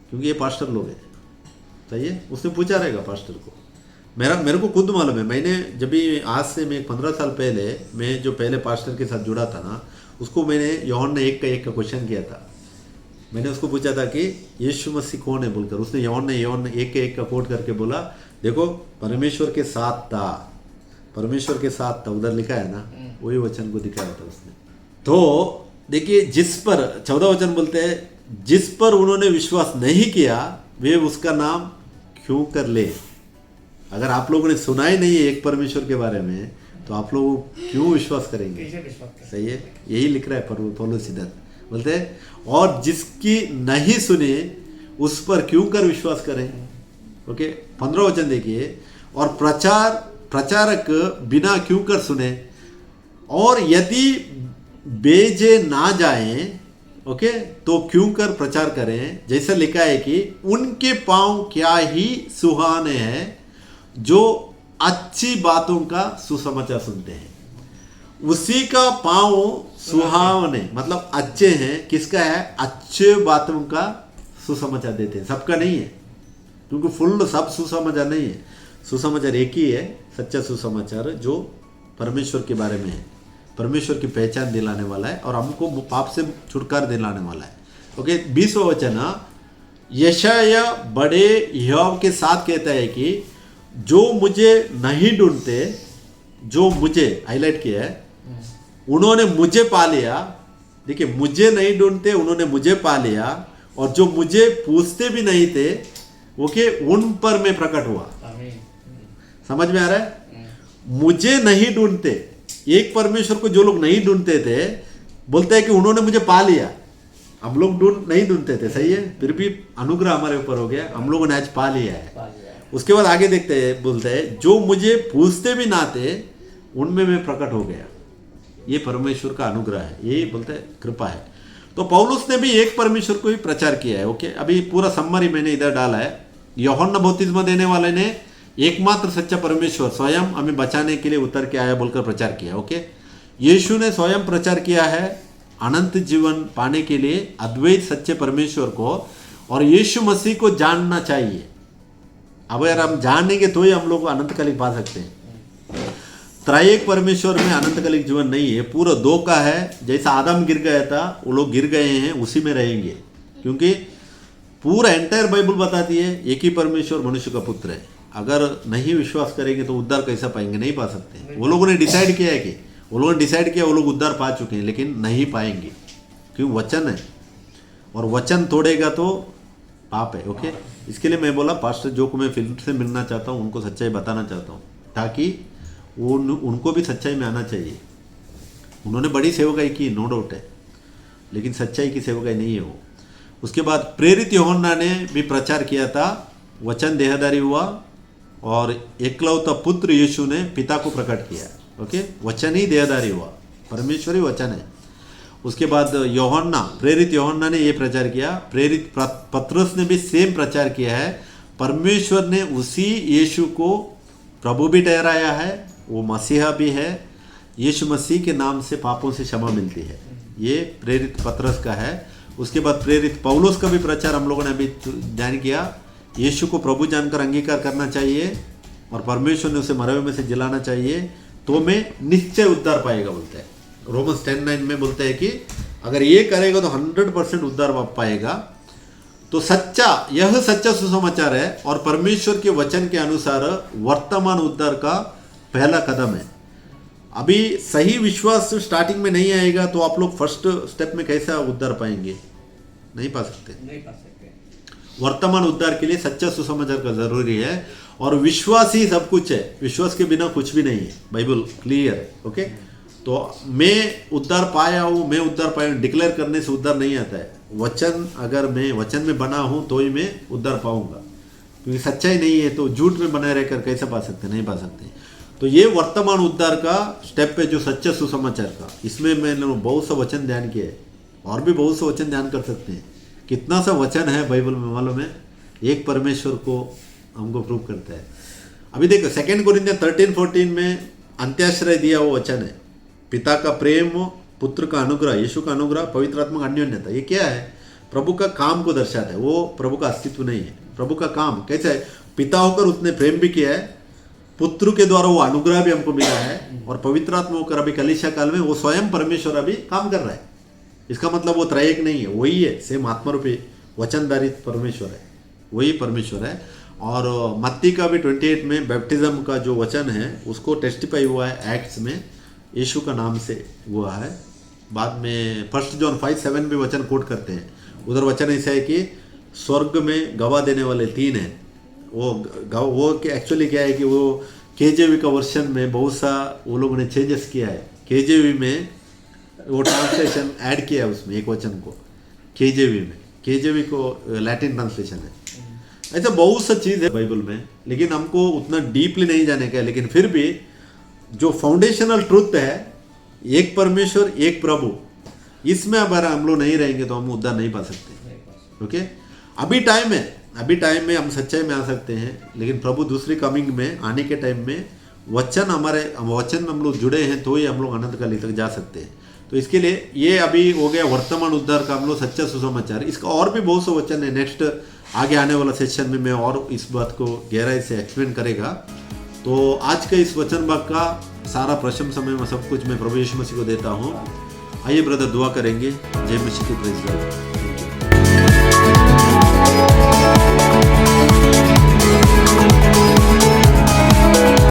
क्योंकि ये पास्टर लोग हैं। सही है। उसने पूछा रहेगा पास्टर को, मेरे को खुद मालूम है। मैंने जब भी आज से मैं 15 साल पहले, मैं जो पहले पास्टर के साथ जुड़ा था ना, उसको मैंने यूहन्ना 1 का क्वेश्चन किया था। मैंने उसको पूछा था कि यीशु मसीह कौन है बोलकर। उसने यूहन्ना 1 का कोट करके बोला, देखो परमेश्वर के साथ था, परमेश्वर के साथ था, उधर लिखा है ना, वही वचन को दिखाया था उसने। तो देखिए, जिस पर 14 वचन बोलते हैं, जिस पर उन्होंने विश्वास नहीं किया वे उसका नाम क्यों कर ले। अगर आप लोगों ने सुना ही नहीं है एक परमेश्वर के बारे में, तो आप लोग क्यों विश्वास करेंगे? सही है, यही लिख रहा है पौलुस इधर। बोलते हैं, और जिसकी नहीं सुने उस पर क्यों कर विश्वास करें। ओके, 15 वचन देखिए, और प्रचारक बिना क्यों कर सुने, और यदि बेजे ना जाएं, ओके, तो क्यों कर प्रचार करें। जैसा लिखा है कि उनके पांव क्या ही सुहाने हैं जो अच्छी बातों का सुसमाचार सुनते हैं। उसी का पांव सुहावने मतलब अच्छे हैं, किसका है? अच्छे बातों का सुसमाचार देते हैं। सबका नहीं है, क्योंकि फुल सब सुसमाचार नहीं है। सुसमाचार एक ही है, सच्चा सुसमाचार जो परमेश्वर के बारे में है, परमेश्वर की पहचान दिलाने वाला है और हमको पाप से छुटकारा दिलाने वाला है। ओके, 20वां वचन, यशाया बड़े यहोवा के साथ कहता है कि जो मुझे नहीं ढूंढते, जो मुझे हाईलाइट किया है, उन्होंने मुझे पा लिया। देखिए, मुझे नहीं ढूंढते, उन्होंने मुझे पा लिया, और जो मुझे पूछते भी नहीं थे, ओके, उन पर मैं प्रकट हुआ। समझ में आ रहा है? मुझे नहीं ढूंढते, एक परमेश्वर को जो लोग नहीं ढूंढते थे, बोलते हैं कि उन्होंने मुझे पा लिया। हम लोग नहीं ढूंढते थे, सही है, फिर भी अनुग्रह हमारे ऊपर हो गया, हम लोगों ने आज पा लिया है। उसके बाद आगे देखते हैं, बोलते हैं जो मुझे पूछते भी ना थे उनमें मैं प्रकट हो गया। ये परमेश्वर का अनुग्रह है, यही बोलते हैं कृपा है। तो पौलुस ने भी एक परमेश्वर को ही प्रचार किया है। ओके, अभी पूरा सम्मरी मैंने इधर डाला है। यूहन्ना बपतिस्मा देने वाले ने एकमात्र सच्चा परमेश्वर स्वयं हमें बचाने के लिए उतर के आया बोलकर प्रचार किया। ओके, यीशु ने स्वयं प्रचार किया है अनंत जीवन पाने के लिए अद्वैत सच्चे परमेश्वर को, और यीशु मसीह को जानना चाहिए। अब अगर हम जानेंगे तो ही हम लोग अनंतकालिक पा सकते हैं। त्रयेक परमेश्वर में अनंतकालिक जीवन नहीं है, पूरा दो का है। जैसा आदम गिर गया था, वो लोग गिर गए हैं, उसी में रहेंगे, क्योंकि पूरा एंटायर बाइबल बताती है एक ही परमेश्वर मनुष्य का पुत्र है। अगर नहीं विश्वास करेंगे तो उद्धार कैसा पाएंगे? नहीं पा सकते। वो लोगों ने डिसाइड किया है कि वो लोग उद्धार पा चुके हैं, लेकिन नहीं पाएंगे, क्यों? वचन है, और वचन तोड़ेगा तो पाप है। ओके, इसके लिए मैं बोला पास्टर जो को मैं फिर से मिलना चाहता हूँ, उनको सच्चाई बताना चाहता हूँ, ताकि उनको भी सच्चाई में आना चाहिए। उन्होंने बड़ी सेवकाई की, नो डाउट है, लेकिन सच्चाई की सेवकाई नहीं है वो। उसके बाद प्रेरित यूहन्ना ने भी प्रचार किया था, वचन देहधारी हुआ और एकलौता पुत्र यीशु ने पिता को प्रकट किया। ओके, वचन ही देहधारी हुआ, परमेश्वर ही वचन है। उसके बाद प्रेरित यूहन्ना ने यह प्रचार किया। प्रेरित पतरस ने भी सेम प्रचार किया है। परमेश्वर ने उसी यीशु को प्रभु भी ठहराया है, वो मसीहा भी है, यीशु मसीह के नाम से पापों से क्षमा मिलती है। ये प्रेरित पतरस का है। उसके बाद प्रेरित पौलुस का भी प्रचार हम लोगों ने अभी ध्यान किया। यीशु को प्रभु जानकर अंगीकार करना चाहिए और परमेश्वर ने उसे मरे हुए में से जिलाना चाहिए, तो मैं निश्चय उद्धार पाएगा बोलते हैं। रोमन्स 10:9 में बोलते हैं कि अगर ये करेगा तो 100% उद्धार पाएगा। तो यह सच्चा सुसमाचार है और परमेश्वर के वचन के अनुसार वर्तमान उद्धार का पहला कदम है। अभी सही विश्वास स्टार्टिंग में नहीं आएगा तो आप लोग फर्स्ट स्टेप में कैसा उद्धार पाएंगे? नहीं पा सकते। वर्तमान उद्धार के लिए सच्चा सुसमाचार का जरूरी है और विश्वास ही सब कुछ है। विश्वास के बिना कुछ भी नहीं है। बाइबल क्लियर है। ओके, तो मैं उद्धार पाया हूँ डिक्लेयर करने से उद्धार नहीं आता है। वचन, अगर मैं वचन में बना हूँ तो ही मैं उद्धार पाऊंगा, क्योंकि सच्चाई नहीं है तो झूठ में बने रहकर कैसे पा सकते? नहीं पा सकते। तो ये वर्तमान उद्धार का स्टेप है जो सच्चा सुसमाचार का। इसमें मैंने बहुत सा वचन ध्यान किया है और भी बहुत सा वचन ध्यान कर सकते हैं। कितना सा वचन है बाइबल में मालूम है? एक परमेश्वर को हमको प्रूव करता है। अभी देखो 2 कोरिन्थियन 13-14 में अंत्याश्रय दिया वो वचन है। पिता का प्रेम, पुत्र का अनुग्रह, यीशु का अनुग्रह, पवित्र आत्मा का अन्योन्यता। ये क्या है? प्रभु का काम को दर्शाता है। वो प्रभु का अस्तित्व नहीं है। प्रभु का काम कैसा है? पिता होकर उसने प्रेम भी किया है, पुत्र के द्वारा वो अनुग्रह भी हमको मिला है, और पवित्र आत्मा होकर अभी कलीसिया काल में वो स्वयं परमेश्वर अभी काम कर रहा है। इसका मतलब वो त्रयेक नहीं है, वही है, सेम आत्मरूपी वचनधारित परमेश्वर है, वही परमेश्वर है। और मत्ती का भी 28 में बैप्टिज्म का जो वचन है उसको टेस्टिफाई हुआ है एक्ट्स में, यीशु का नाम से हुआ है। बाद में 1 जॉन 5:7 भी वचन कोट करते हैं। उधर वचन ऐसा है कि स्वर्ग में गवाह देने वाले 3 हैं। वो एक्चुअली क्या है कि वो केजेवी का वर्षन में बहुत सा वो लोगों ने चेंजेस किया है। केजेवी में वो ट्रांसलेशन ऐड किया है उसमें एक वचन को केजेवी में। केजेवी को लैटिन ट्रांसलेशन है। ऐसा बहुत सा चीज़ है बाइबल में, लेकिन हमको उतना डीपली नहीं जाने का है। लेकिन फिर भी जो फाउंडेशनल ट्रुथ है, एक परमेश्वर एक प्रभु, इसमें अगर हम लोग नहीं रहेंगे तो हम उद्धार नहीं पा सकते। ओके, अभी टाइम है, अभी टाइम में हम सच्चाई में आ सकते हैं, लेकिन प्रभु दूसरी कमिंग में आने के टाइम में वचन में हम लोग जुड़े हैं तो ही हम लोग अनंत काल तक जा सकते हैं। तो इसके लिए ये अभी हो गया वर्तमान उद्धार का हम लोग सच्चा सुसमाचार। इसका और भी बहुत सा वचन है, नेक्स्ट आगे आने वाला सेशन में मैं और इस बात को गहराई से एक्सप्लेन करेगा। तो आज के इस वचन भाग का सारा प्रशंसा में सब कुछ मैं प्रभु यीशु मसीह को देता हूँ। आइए ब्रदर दुआ करेंगे। जय मसीह की प्रेज़।